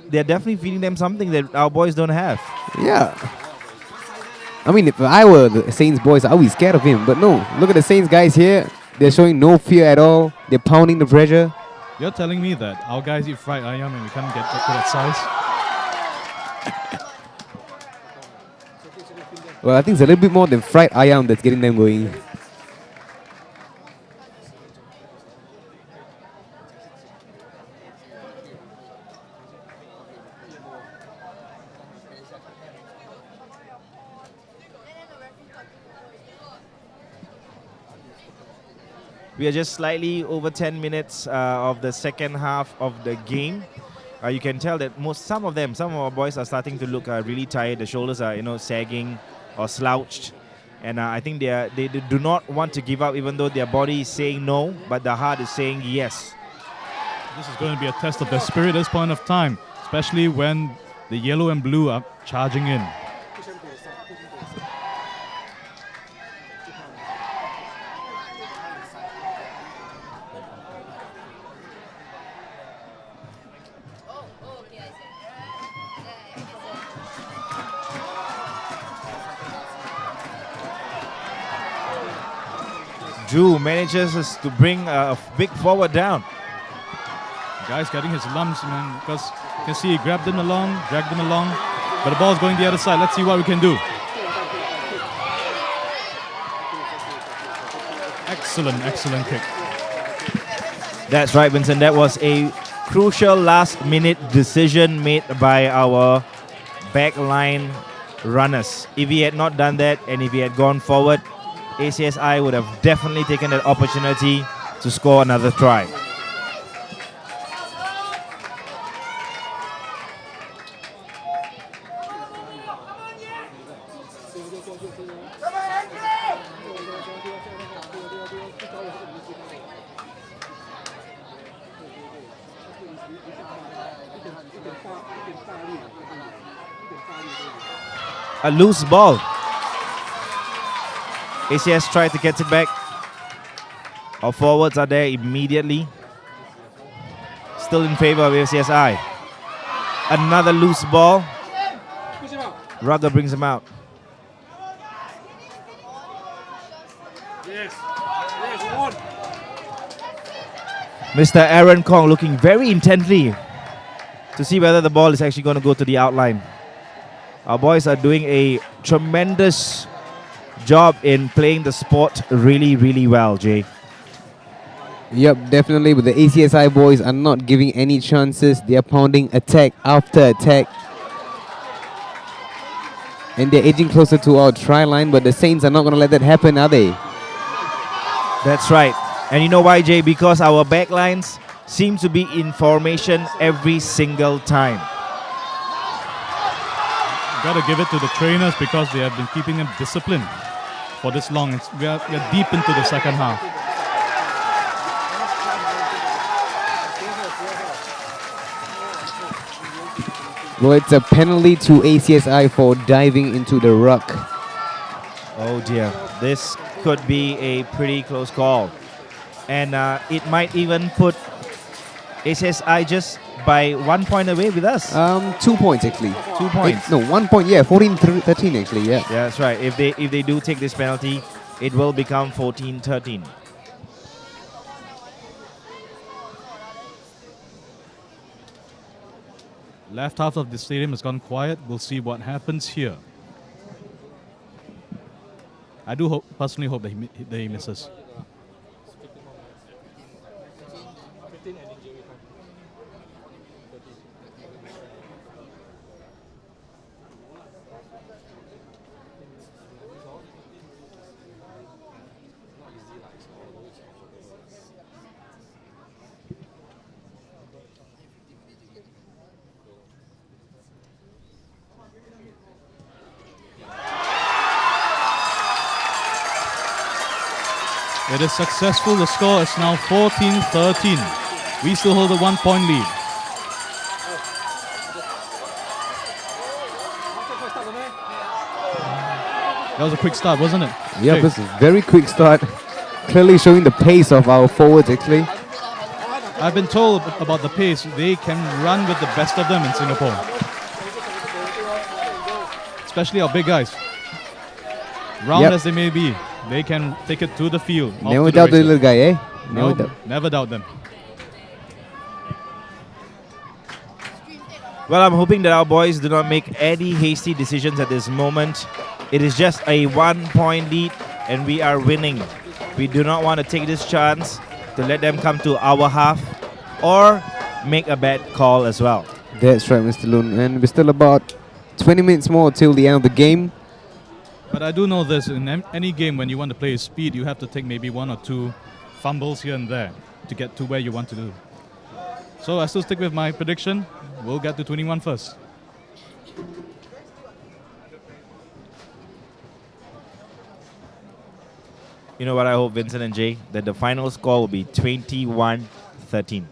they're definitely feeding them something that our boys don't have. Yeah. I mean, if I were the Saints boys, I would be scared of him. But no, look at the Saints guys here. They're showing no fear at all. They're pounding the pressure. You're telling me that our guys eat fried ayam and we can't get to that size? Well, I think it's a little bit more than fried ayam that's getting them going. We are just slightly over 10 minutes of the second half of the game. You can tell that some of our boys are starting to look really tired. The shoulders are, sagging or slouched, and I think they do not want to give up, even though their body is saying no, but the heart is saying yes. This is going to be a test of their spirit at this point of time, especially when the yellow and blue are charging in. Drew manages to bring a big forward down. The guy's getting his lumps, man, because you can see he grabbed them along, dragged them along, but the ball's going the other side. Let's see what we can do. Excellent, excellent kick. That's right, Vincent. That was a crucial last-minute decision made by our backline runners. If he had not done that, and if he had gone forward, ACSI would have definitely taken that opportunity to score another try. A loose ball. ACS tried to get it back. Our forwards are there immediately. Still in favor of ACSI. Another loose ball. Rugger brings him out. Yes. Yes, one. Mr. Arel Koh looking very intently to see whether the ball is actually going to go to the outline. Our boys are doing a tremendous job in playing the sport really, really well, Jay. Yep, definitely. But the ACSI boys are not giving any chances. They are pounding attack after attack. And they're edging closer to our try line, but the Saints are not going to let that happen, are they? That's right. And you know why, Jay? Because our backlines seem to be in formation every single time. Gotta give it to the trainers because they have been keeping them disciplined for this long. We're deep into the second half. Well, it's a penalty to ACSI for diving into the ruck. Oh dear, this could be a pretty close call. And it might even put ACSI just by 1 point away with us. 2 points actually. 2 points. No, 1 point, yeah, 14-13 actually, yeah. Yeah, that's right. If they do take this penalty, it will become 14-13. Left half of the stadium has gone quiet. We'll see what happens here. I do personally hope that he misses. It is successful. The score is now 14-13. We still hold a 1 point lead. That was a quick start, wasn't it? Yeah, Okay. this is a very quick start. Clearly showing the pace of our forwards actually. I've been told about the pace. They can run with the best of them in Singapore. Especially our big guys. Round Yep. as they may be, they can take it to the field. off Never to doubt the races. little guy, eh? No, Never doubt. never doubt them. Well, I'm hoping that our boys do not make any hasty decisions at this moment. It is just a 1 point lead and we are winning. We do not want to take this chance to let them come to our half or make a bad call as well. That's right, Mr. Lune. And we're still about 20 minutes more till the end of the game. But I do know this, in any game when you want to play speed, you have to take maybe 1 or 2 fumbles here and there to get to where you want to do. So I still stick with my prediction. We'll get to 21 first. You know what I hope, Vincent and Jay? That the final score will be 21-13.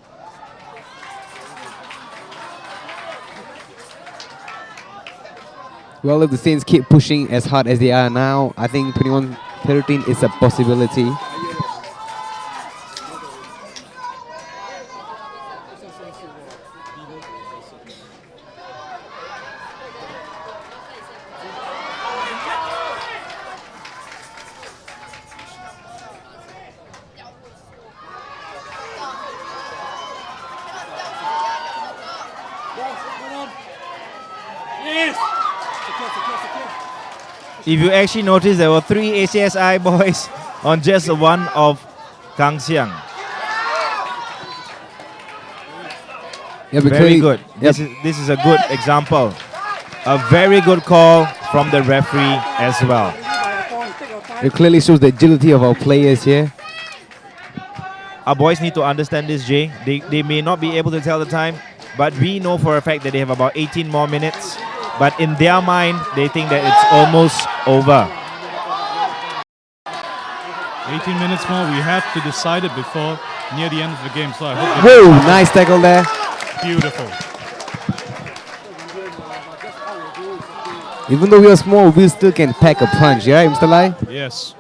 Well, if the Saints keep pushing as hard as they are now, I think 21-13 is a possibility. Yes. Secure, secure, secure. If you actually notice, there were 3 ACSI boys on just one of Kang Siang. Yeah, Very good. Yep. This is a good example. A very good call from the referee as well. It clearly shows the agility of our players here. Our boys need to understand this, Jay. They may not be able to tell the time, but we know for a fact that they have about 18 more minutes. But in their mind, they think that it's almost over. 18 minutes more. We have to decide it before near the end of the game. So I hope Whoa, nice tackle there. beautiful. Even though we are small, we still can pack a punch, yeah, Mr. Lai? Yes.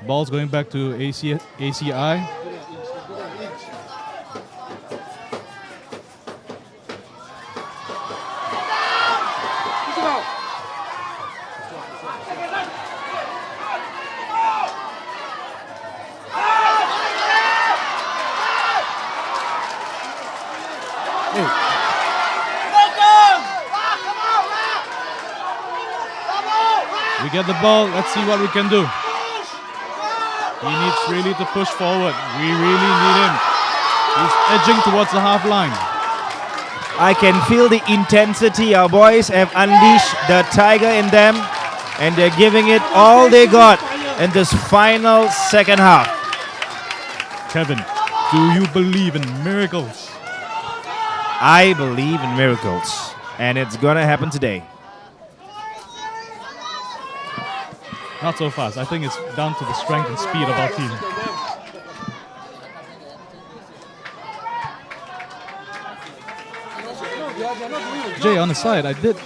Ball's going back to ACI. We get the ball. Let's see what we can do. He needs really to push forward. We really need him. He's edging towards the half line. I can feel the intensity. Our boys have unleashed the tiger in them, and they're giving it all they got in this final second half. Kevin, do you believe in miracles? I believe in miracles, and it's gonna happen today. Not so fast. I think it's down to the strength and speed of our team. Jay, on the side, I did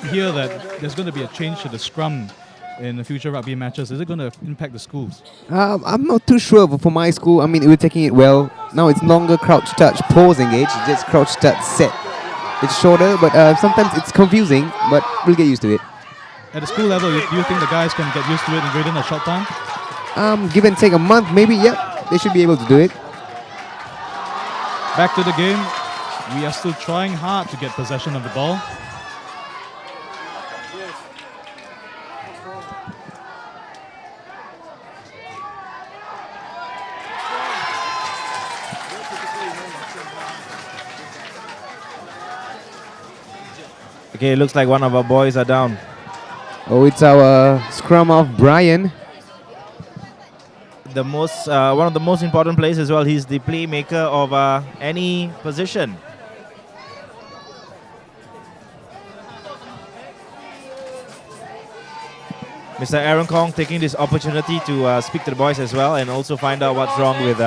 hear that there's going to be a change to the scrum in the future rugby matches. Is it going to impact the schools? I'm not too sure, but for my school, I mean, we're taking it well. Now it's longer crouch touch, pause engage, just crouch touch set. It's shorter, but sometimes it's confusing, but we'll get used to it. At the school level, do you think the guys can get used to it within a short time? Give and take a month, maybe, yeah. They should be able to do it. Back to the game. We are still trying hard to get possession of the ball. Okay, it looks like one of our boys are down. Oh, it's our scrum of Brian. The most, one of the most important players as well. He's the playmaker of any position. Mr. Arel Koh taking this opportunity to speak to the boys as well and also find out what's wrong with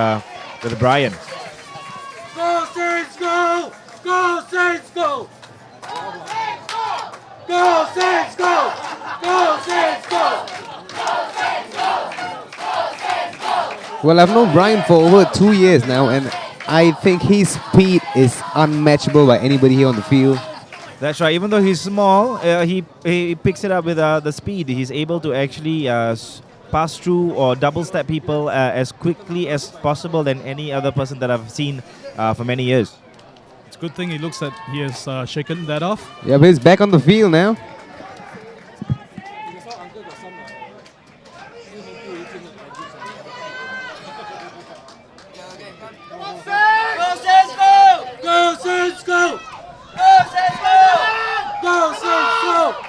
Brian. Go Saints, go! Go Saints, go! Go Saints, go! Go Saints, go! Well, I've known Brian for over 2 years now, and I think his speed is unmatchable by anybody here on the field. That's right. Even though he's small, he picks it up with the speed. He's able to actually pass through or double step people as quickly as possible than any other person that I've seen for many years. It's a good thing he looks like he has shaken that off. Yeah, but he's back on the field now. Go Saints, go! Go Saints, go! Go Saints, go!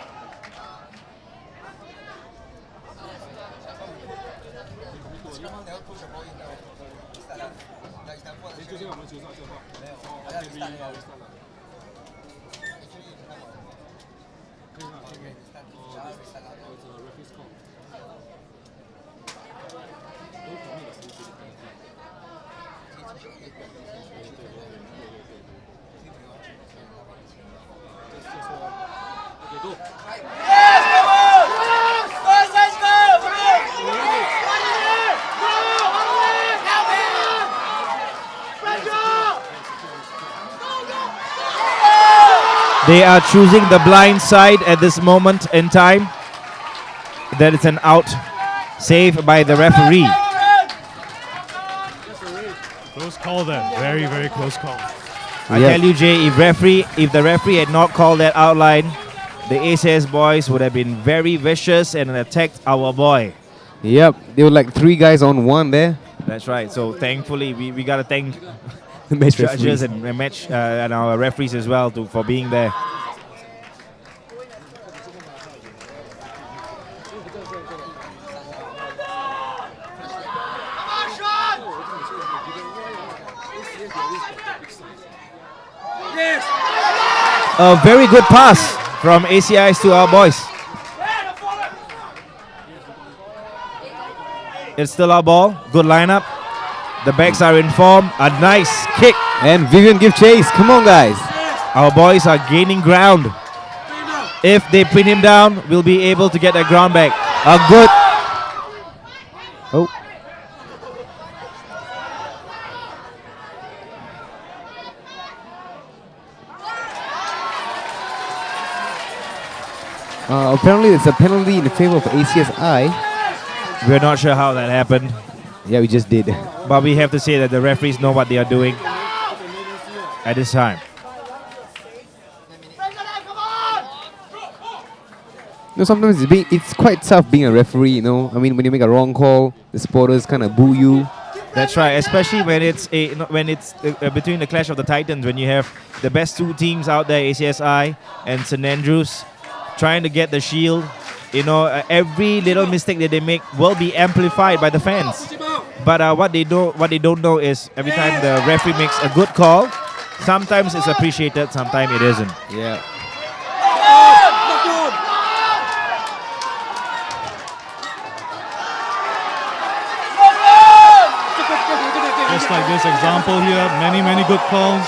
They are choosing the blind side at this moment in time. That is an out save by the referee. Close call there. Very, very close call. I tell you, Jay, if the referee had not called that outline, the ACS boys would have been very vicious and attacked our boy. Yep, they were like 3 guys on 1 there. That's right. So thankfully, we gotta thank The match judges referees. and our referees as well for being there. A very good pass from ACIs to our boys. It's still our ball. Good lineup. The backs are in form. A nice kick. And Vivian give chase. Come on, guys. Our boys are gaining ground. If they pin him down, we'll be able to get that ground back. A good. Oh. Apparently, it's a penalty in favor of ACSI. We're not sure how that happened, Yeah, we just did. but we have to say that the referees know what they are doing at this time. You know, sometimes it's quite tough being a referee, you know. I mean, when you make a wrong call, the supporters kind of boo you. That's right, especially when it's between the clash of the titans, when you have the best two teams out there, ACSI and St Andrews, trying to get the shield. You know, every little mistake that they make will be amplified by the fans. But what they don't know is every time the referee makes a good call, sometimes it's appreciated, sometimes it isn't. Yeah. Just like this example here, many good calls.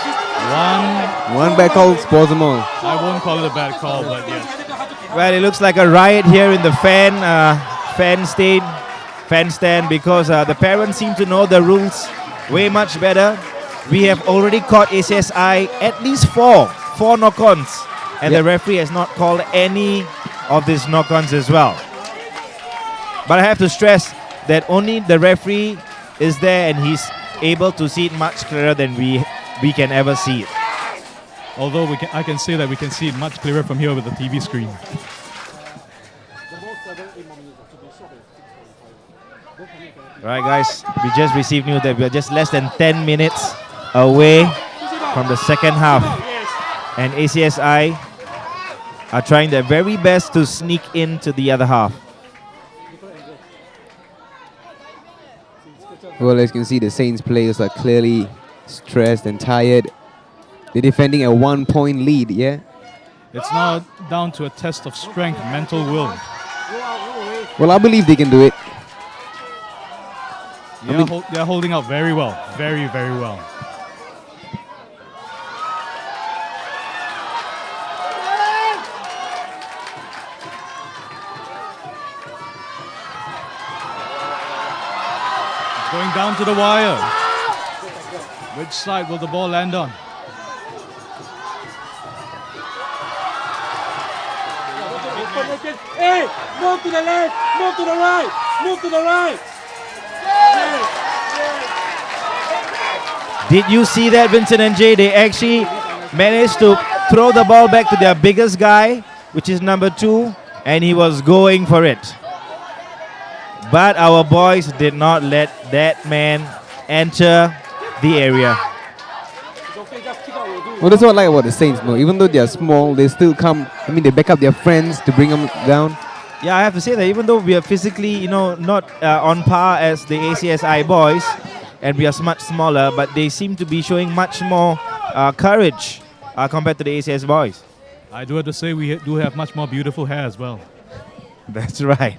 One bad call spoils them all. I won't call it a bad call, but yes. Well, it looks like a riot here in the fan stand because the parents seem to know the rules way much better. We have already caught ACSI at least four knock-ons, and the referee has not called any of these knock-ons as well. But I have to stress that only the referee is there, and he's able to see it much clearer than we can ever see it. Although I can say that we can see it much clearer from here with the TV screen. Alright guys, we just received news that we are just less than 10 minutes away from the second half. And ACSI are trying their very best to sneak into the other half. Well, as you can see, the Saints players are clearly stressed and tired. They're defending a 1-point lead, yeah? It's now down to a test of strength, mental will. Well, I believe they can do it. They're holding out very well. Very well. It's going down to the wire. Which side will the ball land on? Hey, move to the left, move to the right, move to the right. Did you see that, Vincent and Jay? They actually managed to throw the ball back to their biggest guy, which is number 2, and he was going for it. But our boys did not let that man enter the area. Well, that's what I like about the Saints, no. Even though they are small, they still come. I mean, they back up their friends to bring them down. Yeah, I have to say that even though we are physically, you know, not on par as the ACSI boys, and we are much smaller, but they seem to be showing much more courage compared to the ACS boys. I do have to say we do have much more beautiful hair as well. That's right.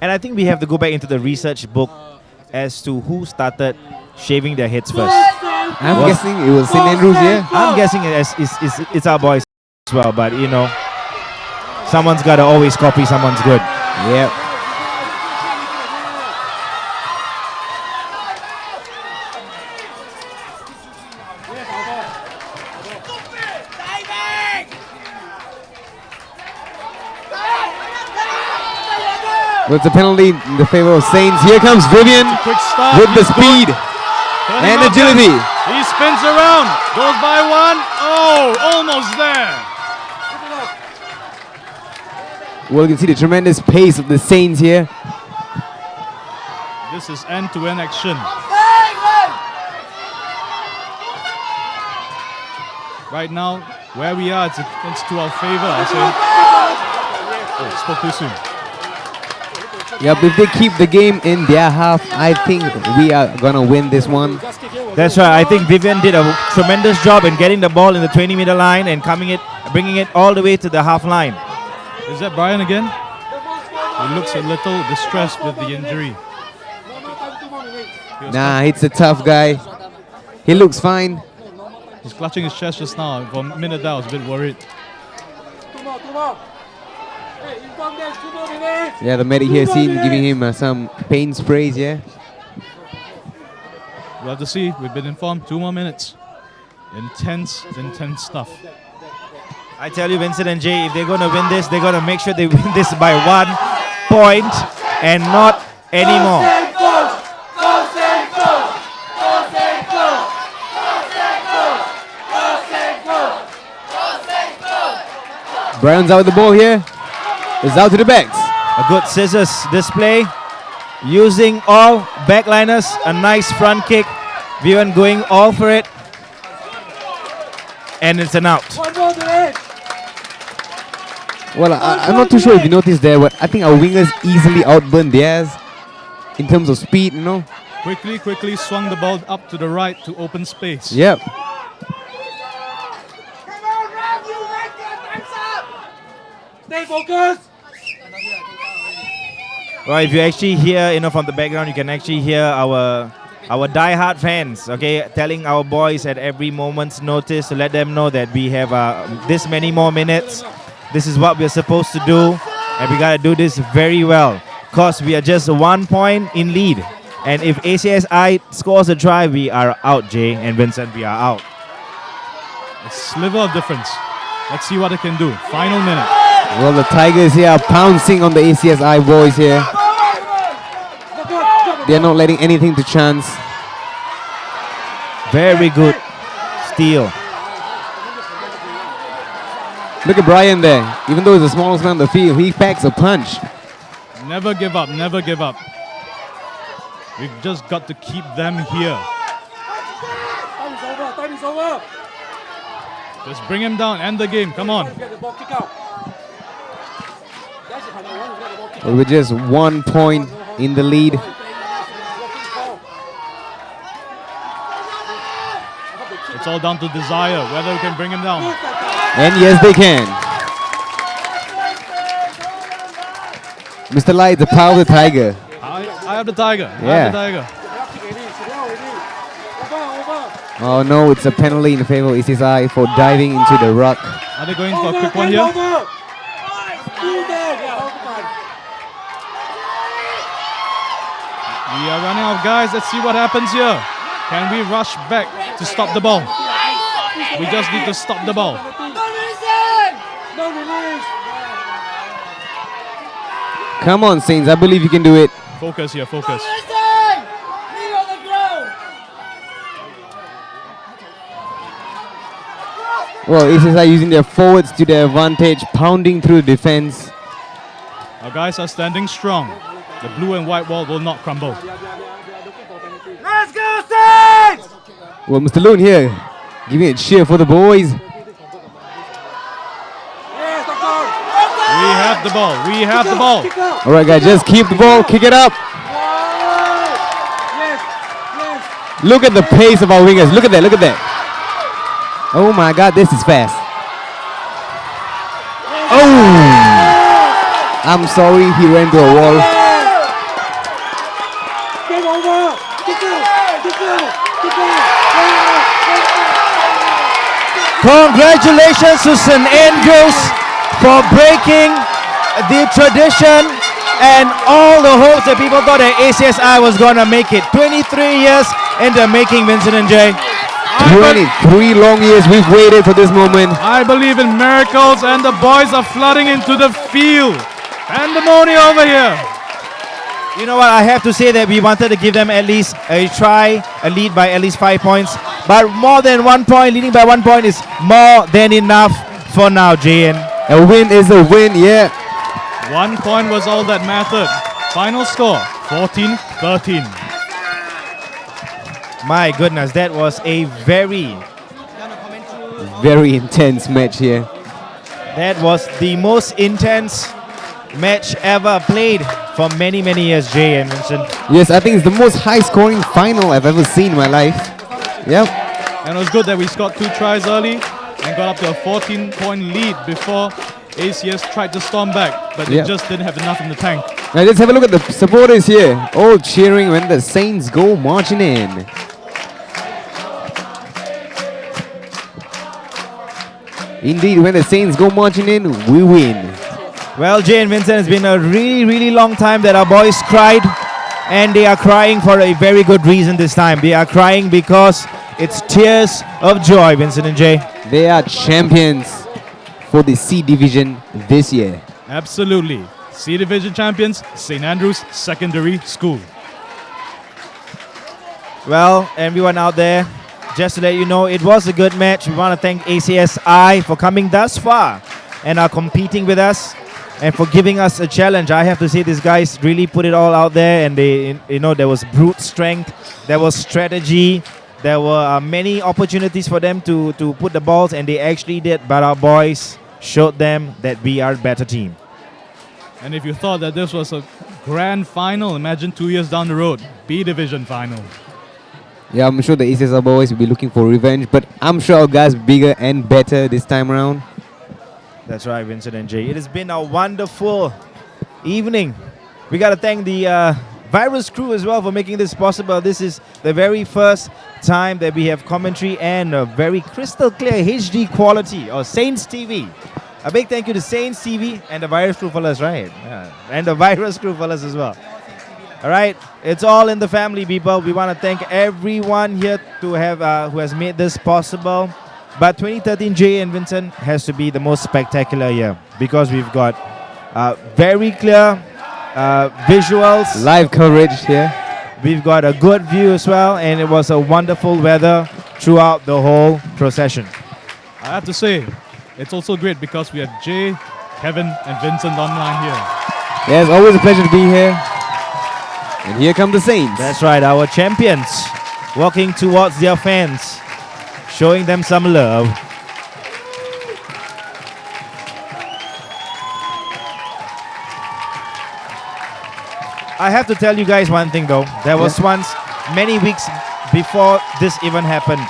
And I think we have to go back into the research book as to who started shaving their heads first. I'm guessing it was St Andrews, yeah? I'm guessing it's our boys as well, but you know, someone's got to always copy someone's good. Yep. Well, it's a penalty in the favor of Saints. Here comes Vivian Quick start. with the speed Turning and up agility. He spins around, goes by one. Oh, almost there. Well, you can see the tremendous pace of the Saints here. This is end-to-end action. Right now, where we are, it's to our favor. I say. Oh, spoke too soon. Yep, if they keep the game in their half, I think we are going to win this one. That's right. I think Vivian did a tremendous job in getting the ball in the 20-meter line and bringing it all the way to the half line. Is that Brian again? He looks a little distressed with the injury. Nah, it's a tough guy. He looks fine. He's clutching his chest just now. For a minute there, I was a bit worried. 2 more, 2 more. Hey, inform them, 2 more minutes. Yeah, the medic here seen giving him some pain sprays, yeah. We'll have to see. We've been informed. 2 more minutes. Intense stuff. I tell you, Vincent and Jay, if they're going to win this, they're going to make sure they win this by 1 point and not anymore. Brown's out with the ball here. It's out to the backs. A good scissors display. Using all backliners. A nice front kick. Vivan going all for it. And it's an out. 1 more minute. Well, I'm not too sure if you noticed there, but I think our wingers easily outburned theirs in terms of speed, you know. Quickly swung the ball up to the right to open space. Yep. Stay focused. Well, if you actually hear, from the background, you can actually hear our die-hard fans, okay, telling our boys at every moment's notice to let them know that we have this many more minutes. This is what we're supposed to do, and we gotta do this very well, cause we are just 1 point in lead. And if ACSI scores a try, we are out, Jay and Vincent. We are out. A sliver of difference. Let's see what they can do. Final minute. Well, the Tigers here are pouncing on the ACSI boys here. They're not letting anything to chance. Very good steal. Look at Brian there. Even though he's the smallest man on the field, he packs a punch. Never give up, never give up. We've just got to keep them here. Time is over, time is over. Just bring him down, end the game, come on. Get the ball kick out. Well, we're just 1 point in the lead. It's all down to desire, whether we can bring him down. And yes, they can. Mr. Lai, the power of the Tiger. I have the Tiger. I Yeah. have the Tiger. Oh no, it's a penalty in favor of ACSI for diving into the ruck. Are they going for a quick one here? We are running out of guys. Let's see what happens here. Can we rush back to stop the ball? We just need to stop the ball. No release. Come on, Saints, I believe you can do it. Focus here, focus. Well, ACSI using their forwards to their advantage, pounding through the defense. Our guys are standing strong. The blue and white wall will not crumble. Let's go, Saints! Well, Mr. Lune here, giving a cheer for the boys. Yes, doctor. We have the ball. We have the ball. Kick out. All right, guys, just keep the ball, kick it up. Yes, yes. Look at the pace of our wingers. Look at that, look at that. Oh my God, this is fast. Oh! I'm sorry, he ran to a wall. Game over. Kick out. Kick out. Kick out. Congratulations to St. Andrews for breaking the tradition and all the hopes that people thought that ACSI was going to make it. 23 years in the making, Vincent and Jay. 23 long years we've waited for this moment. I believe in miracles, and the boys are flooding into the field. Pandemonium over here. You know what, I have to say that we wanted to give them at least a try, a lead by at least 5 points. But more than 1 point, leading by 1 point is more than enough for now, JN. A win is a win, yeah. 1 point was all that mattered. Final score, 14-13. My goodness, that was a very intense match here. That was the most intense match ever played for many, many years, Jay and Vincent. Yes, I think it's the most high-scoring final I've ever seen in my life. Yep. And it was good that we scored 2 tries early and got up to a 14-point lead before ACS tried to storm back, but they just didn't have enough in the tank. Now let's have a look at the supporters here, all cheering when the Saints go marching in. Indeed, when the Saints go marching in, we win. Well, Jay and Vincent, it's been a really long time that our boys cried, and they are crying for a very good reason this time. They are crying because it's tears of joy, Vincent and Jay. They are champions for the C Division this year. Absolutely. C Division champions, St. Andrews Secondary School. Well, everyone out there, just to let you know, it was a good match. We want to thank ACSI for coming thus far and are competing with us and for giving us a challenge. I have to say, these guys really put it all out there, and they, there was brute strength, there was strategy, there were many opportunities for them to put the balls, and they actually did. But our boys showed them that we are a better team. And if you thought that this was a grand final, imagine 2 years down the road, B Division final. Yeah, I'm sure the ACSI boys will be looking for revenge, but I'm sure our guys bigger and better this time around. That's right, Vincent and Jay. It has been a wonderful evening. We got to thank the Virus crew as well for making this possible. This is the very first time that we have commentary and a very crystal clear HD quality of SaintsTV. A big thank you to SaintsTV and the Virus crew fellas, right? Yeah. And the Virus crew fellas as well. All right, it's all in the family, people. We want to thank everyone here to have who has made this possible. But 2013 Jay and Vincent has to be the most spectacular year because we've got very clear visuals, Live coverage here. We've got a good view as well, and it was a wonderful weather throughout the whole procession. I have to say, it's also great because we have Jay, Kevin, and Vincent online here. Yeah, it's always a pleasure to be here. And here come the Saints. That's right, our champions walking towards their fans, showing them some love. I have to tell you guys one thing though. There was once, many weeks before this even happened,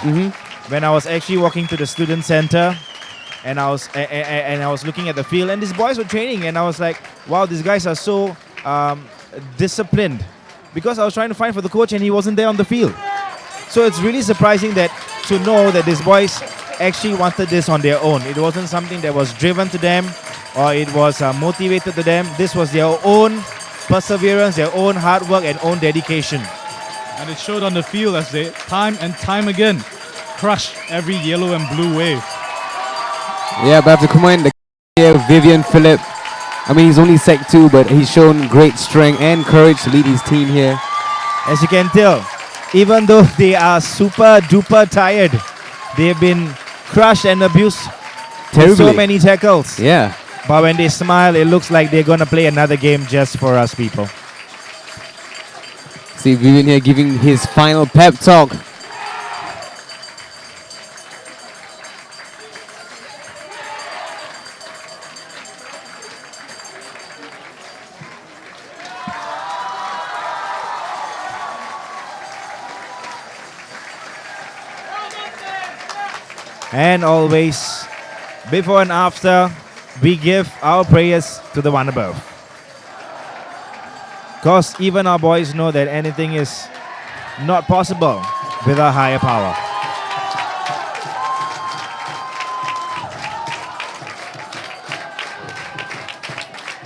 when I was actually walking to the student center, and I was looking at the field, and these boys were training, and I was like, wow, these guys are so disciplined, because I was trying to find for the coach and he wasn't there on the field. So it's really surprising that to know that these boys actually wanted this on their own. It wasn't something that was driven to them or it was motivated to them. This was their own perseverance, their own hard work and own dedication. And it showed on the field as they time and time again crushed every yellow and blue wave. Yeah, but I have to commend the here, Vivian Phillip. I mean, he's only Sec 2, but he's shown great strength and courage to lead his team here. As you can tell, even though they are super duper tired, they've been crushed and abused with so many tackles. Yeah. But when they smile, it looks like they're going to play another game just for us people. See Vivian here giving his final pep talk. And always, before and after, we give our prayers to the one above. Because even our boys know that anything is not possible with a higher power.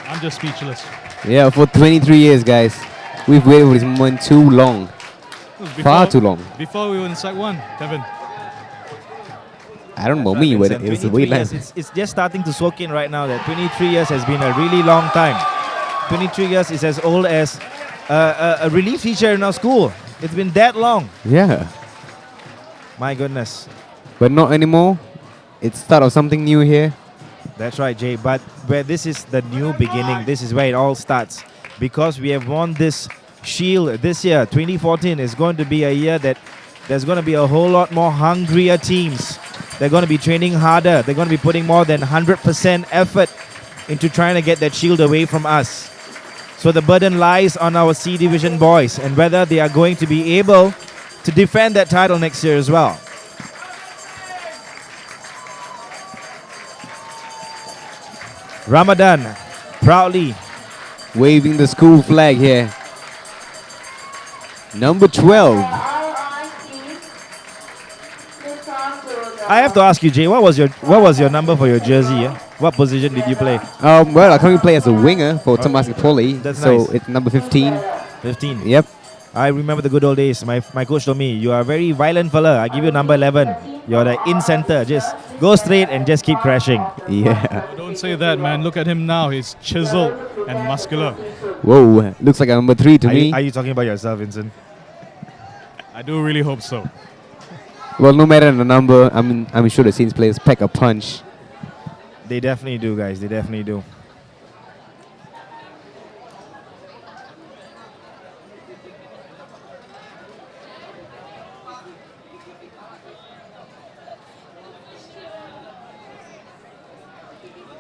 I'm just speechless. Yeah, for 23 years, guys. We've waited for this moment too long. Far too long. Before we were in Sec 1, Kevin. I don't know me, but it was way less. It's just starting to soak in right now that 23 years has been a really long time. 23 years is as old as a relief teacher in our school. It's been that long. Yeah. My goodness. But not anymore. It's start of something new here. That's right, Jay. But where this is the new beginning, this is where it all starts. Because we have won this shield this year, 2014 is going to be a year that there's going to be a whole lot more hungrier teams. They're going to be training harder. They're going to be putting more than 100% effort into trying to get that shield away from us. So the burden lies on our C Division boys and whether they are going to be able to defend that title next year as well. Ramadan proudly waving the school flag here. Number 12. I have to ask you, Jay, what was your number for your jersey? Yeah? What position did you play? Well, I currently play as a winger for Temasek Poly. That's so nice. it's number 15. 15. Yep. I remember the good old days. My coach told me, you are a very violent fella. I give you number 11. You're the in center. Just go straight and just keep crashing. Yeah. Don't say that, man. Look at him now. He's chiseled and muscular. Whoa, looks like a number 3 to me. Are you talking about yourself, Vincent? I do really hope so. Well, no matter the number, I'm sure the Saints players pack a punch. They definitely do, guys. They definitely do.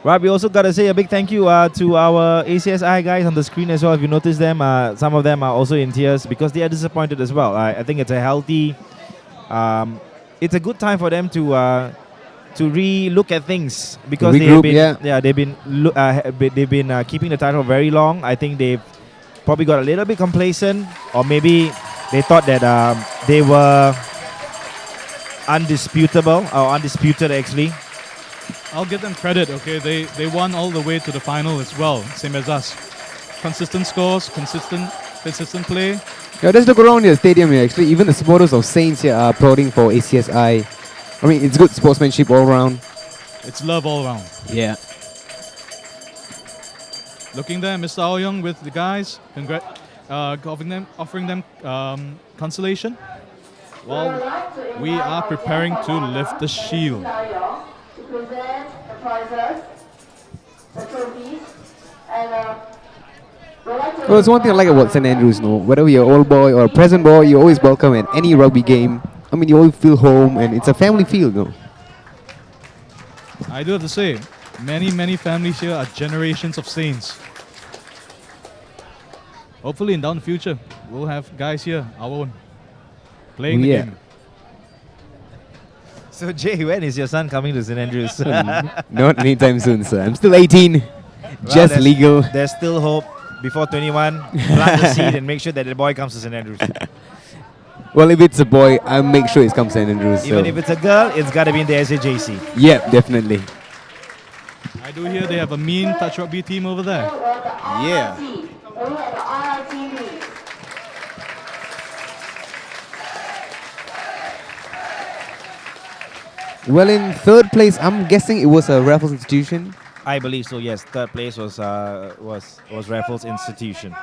Right, we also got to say a big thank you to our ACSI guys on the screen as well. If you notice them, some of them are also in tears because they are disappointed as well. I think it's a healthy, it's a good time for them to re-look at things because Regroup, they've been keeping the title very long. I think they've probably got a little bit complacent, or maybe they thought that they were undisputable or undisputed actually. I'll give them credit, okay? They won all the way to the final as well, same as us. Consistent scores, consistent play. Yeah, let's look around the stadium here. Actually, even the supporters of Saints here are applauding for ACSI. I mean, it's good sportsmanship all around. It's love all around. Yeah. Looking there, Mr. Aoyong with the guys, offering them consolation. While we are preparing to lift the shield. Present the prizes, the trophies, and Well, it's one thing I like about St. Andrews, no. Whether you're an old boy or a present boy, you're always welcome at any rugby game. I mean, you always feel home, and it's a family feel, no. I do have to say, many families here are generations of Saints. Hopefully, in down the future, we'll have guys here, our own, playing the game. So Jay, when is your son coming to St. Andrews? Not anytime soon, sir. I'm still 18, just legal. There's still hope. Before 21, plant the seed and make sure that the boy comes to St. Andrews. Well, if it's a boy, I'll make sure it comes to St. Andrews. Even if it's a girl, it's got to be in the SAJC. Yeah, definitely. I do hear they have a mean touch rugby team over there. Yeah. Well, in third place, I'm guessing it was a Raffles institution. I believe so. Yes, third place was Raffles Institution.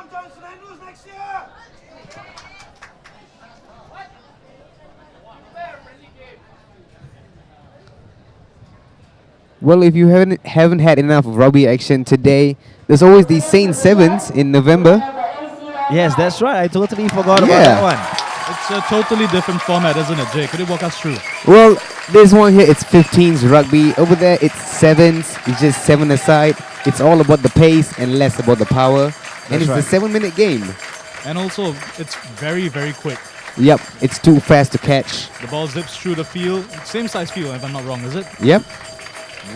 Well, if you haven't had enough of rugby action today, there's always the Saint Sevens in November. Yes, that's right. I totally forgot about that one. It's a totally different format, isn't it, Jay? Could you walk us through? Well, this one here, it's 15s rugby. Over there, it's 7s. It's just 7 aside. It's all about the pace and less about the power. And it's a 7-minute game. And also, it's very, very quick. Yep, it's too fast to catch. The ball zips through the field. Same size field, if I'm not wrong, is it? Yep.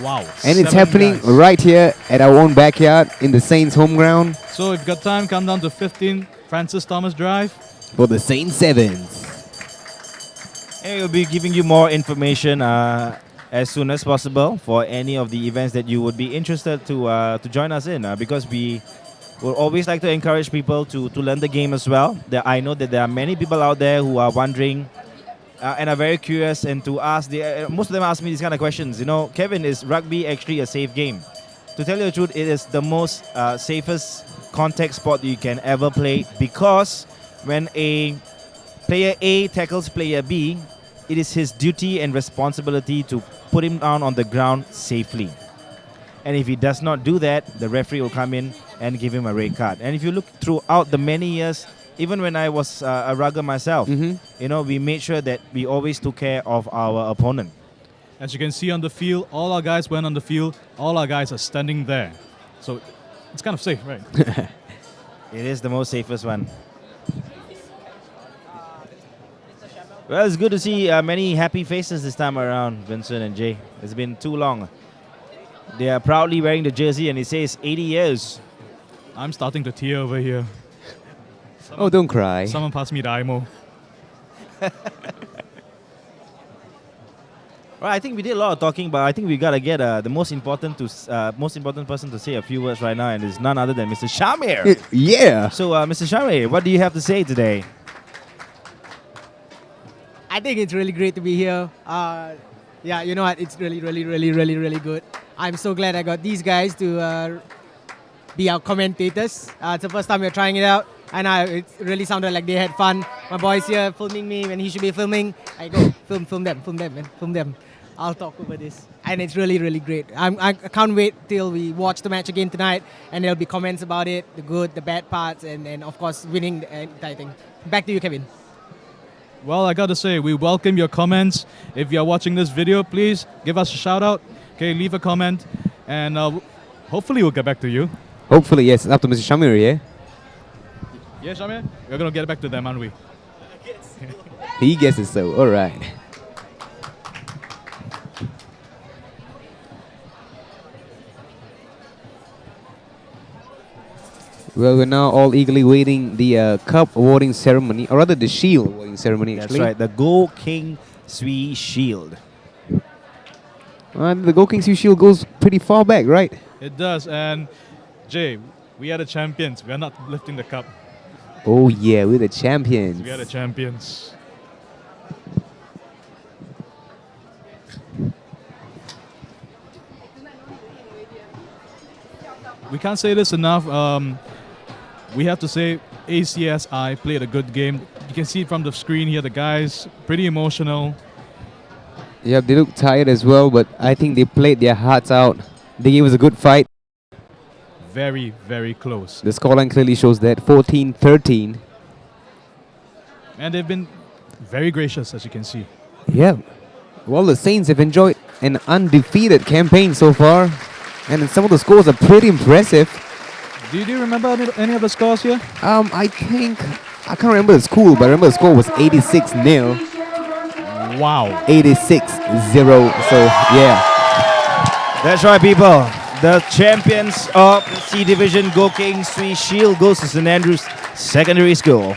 Wow. And it's happening right here at our own backyard in the Saints' home ground. So if you've got time, come down to 15 Francis Thomas Drive. For the Saint Sevens. And we'll be giving you more information as soon as possible for any of the events that you would be interested to join us in, because we will always like to encourage people to learn the game as well. I know that there are many people out there who are wondering and are very curious, and to ask most of them ask me these kind of questions. You know, Kevin, is rugby actually a safe game? To tell you the truth, it is the most safest contact sport that you can ever play, because when a player A tackles player B, it is his duty and responsibility to put him down on the ground safely. And if he does not do that, the referee will come in and give him a red card. And if you look throughout the many years, even when I was a rugger myself, you know, we made sure that we always took care of our opponent. As you can see on the field, all our guys went on the field. All our guys are standing there. So it's kind of safe, right? It is the most safest one. Well, it's good to see many happy faces this time around, Vincent and Jay. It's been too long. They are proudly wearing the jersey and it says 80 years. I'm starting to tear over here. Oh, don't cry. Someone pass me the IMO. Well, I think we did a lot of talking, but I think we gotta get the most important person to say a few words right now, and it's none other than Mr. Shamir. Yeah. So, Mr. Shamir, what do you have to say today? I think it's really great to be here. Yeah, you know what? It's really good. I'm so glad I got these guys to be our commentators. It's the first time we're trying it out, and it really sounded like they had fun. My boy's here filming me when he should be filming. I go, film them. I'll talk over this. And it's really great. I can't wait till we watch the match again tonight, and there'll be comments about it, the good, the bad parts, and of course, winning the entire thing. Back to you, Kevin. Well, I gotta say, we welcome your comments. If you're watching this video, please give us a shout out. Okay, leave a comment, and hopefully we'll get back to you. Hopefully, yes. It's up to Mr. Shamir, yeah? Yeah, Shamir? We're gonna get back to them, aren't we? He guesses so. All right. Well, we're now all eagerly waiting the cup awarding ceremony, or rather the shield awarding ceremony, That's actually. right, the Go King Sui Shield. The Go King Sui Shield goes pretty far back, right? It does, and Jay, we are the champions. We are not lifting the cup. Oh, yeah, we're the champions. We are the champions. We can't say this enough. We have to say ACSI played a good game. You can see from the screen here, the guys pretty emotional. Yeah, they look tired as well, but I think they played their hearts out. They gave us a good fight. Very close. The scoreline clearly shows that, 14-13. And they've been very gracious, as you can see. Yeah. Well, the Saints have enjoyed an undefeated campaign so far. And some of the scores are pretty impressive. Do you remember any of the scores here? I can't remember the score, but I remember the score was 86-0. Wow. 86-0, so yeah. That's right, people. The champions of the C Division Go King Sui Shield goes to St. Andrews Secondary School.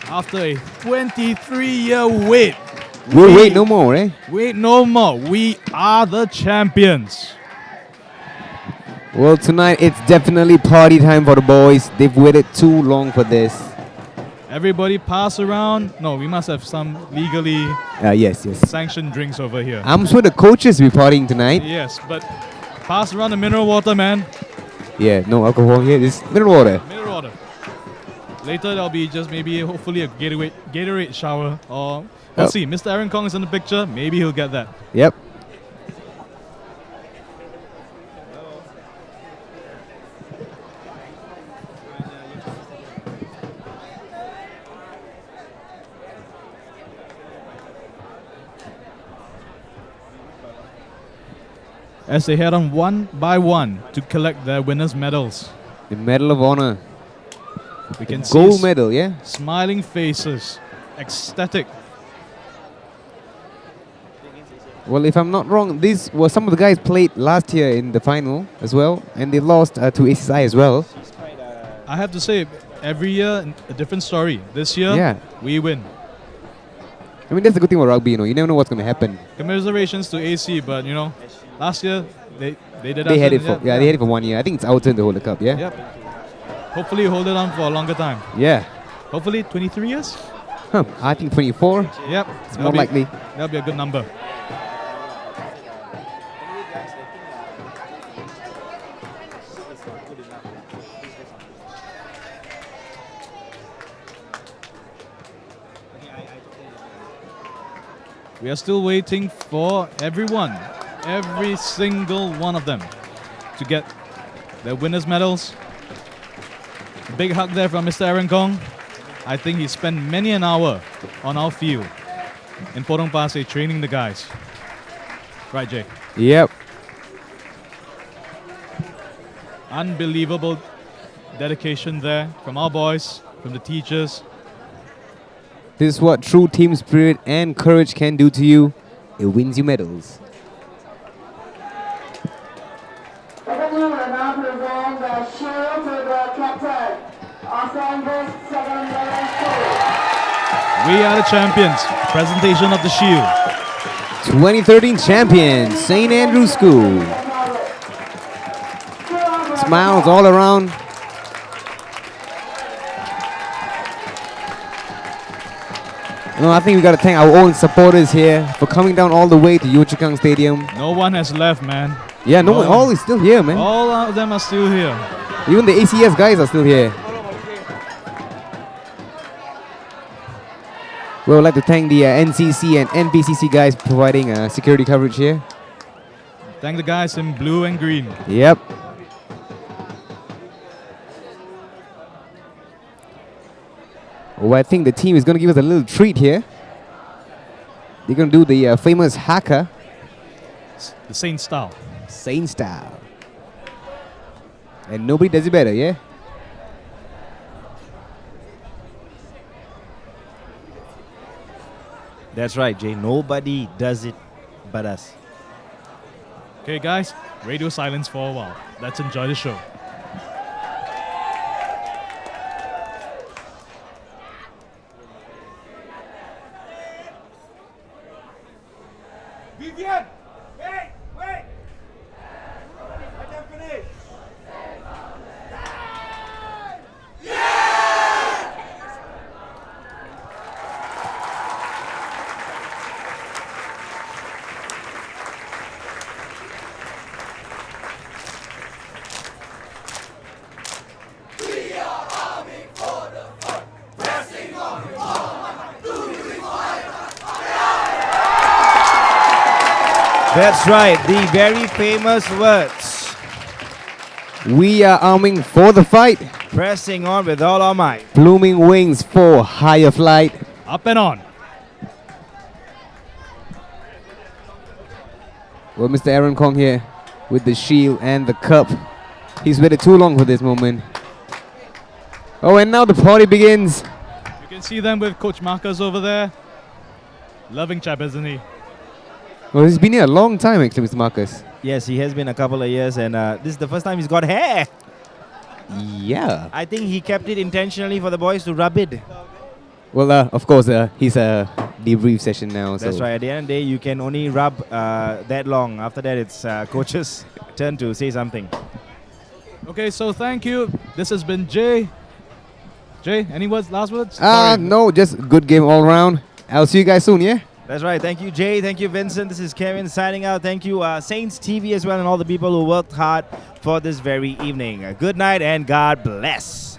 After a 23-year wait. We'll wait no more, eh? Wait no more. We are the champions. Well, tonight it's definitely party time for the boys. They've waited too long for this. Everybody pass around. No, we must have some legally Yes. sanctioned drinks over here. I'm sure the coaches will be partying tonight. Yes, but pass around the mineral water, man. Yeah, no alcohol here. This mineral water. Mineral water. Later there'll be just maybe hopefully a Gatorade shower, or we'll see. Mr. Arel Koh is in the picture. Maybe he'll get that. Yep. As they head on one by one to collect their winners' medals. The Medal of Honor. We can see Gold medal, yeah? smiling faces, ecstatic. Well, if I'm not wrong, these were some of the guys played last year in the final as well, and they lost to ACSI as well. I have to say, every year a different story. This year, Yeah. we win. I mean, that's the good thing about rugby, you never know what's going to happen. Commiserations to AC, but last year they did. They had it for they had it for 1 year. I think it's our turn to hold the cup, yeah? Yep. Hopefully hold it on for a longer time. Yeah. Hopefully 23 years. I think 24. Yep. It's more likely. That'll be a good number. We are still waiting for everyone, every single one of them, to get their winners' medals. A big hug there from Mr. Arel Koh. I think he spent many an hour on our field in Potong Pasir training the guys. Right, Jay? Yep. Unbelievable dedication there from our boys, from the teachers. This is what true team spirit and courage can do to you. It wins you medals. Secondly, we will now present the shield We are the champions. Presentation of the shield. 2013 champions, St. Andrews School. Smiles all around. No, I think we got to thank our own supporters here for coming down all the way to Yio Chu Kang Stadium. No one has left, man. Yeah, no one, all is still here, man. All of them are still here. Even the ACS guys are still here. We would like to thank the NCC and NPCC guys providing security coverage here. Thank the guys in blue and green. Yep. Oh, I think the team is going to give us a little treat here. They're going to do the famous haka. The Saint style. Saint style. And nobody does it better, yeah? That's right, Jay. Nobody does it but us. Okay, guys, radio silence for a while. Let's enjoy the show. Vivian! Wait! Wait! Let them finish! That's right, the very famous words. We are arming for the fight. Pressing on with all our might. Blooming wings for higher flight. Up and on. Well, Mr. Arel Koh here with the shield and the cup. He's waited too long for this moment. Oh, and now the party begins. You can see them with Coach Marcus over there. Loving chap, isn't he? Well, he's been here a long time, actually, Mr. Marcus. Yes, he has been a couple of years, and this is the first time he's got hair. Yeah. I think he kept it intentionally for the boys to rub it. Well, of course, he's a debrief session now. That's so. right. At the end of the day, you can only rub that long. After that, it's coach's turn to say something. Okay, so thank you. This has been Jay. Jay, any words, last words? Sorry. No, just good game all round. I'll see you guys soon, yeah? That's right. Thank you, Jay. Thank you, Vincent. This is Kevin signing out. Thank you, SaintsTV as well, and all the people who worked hard for this very evening. Good night and God bless.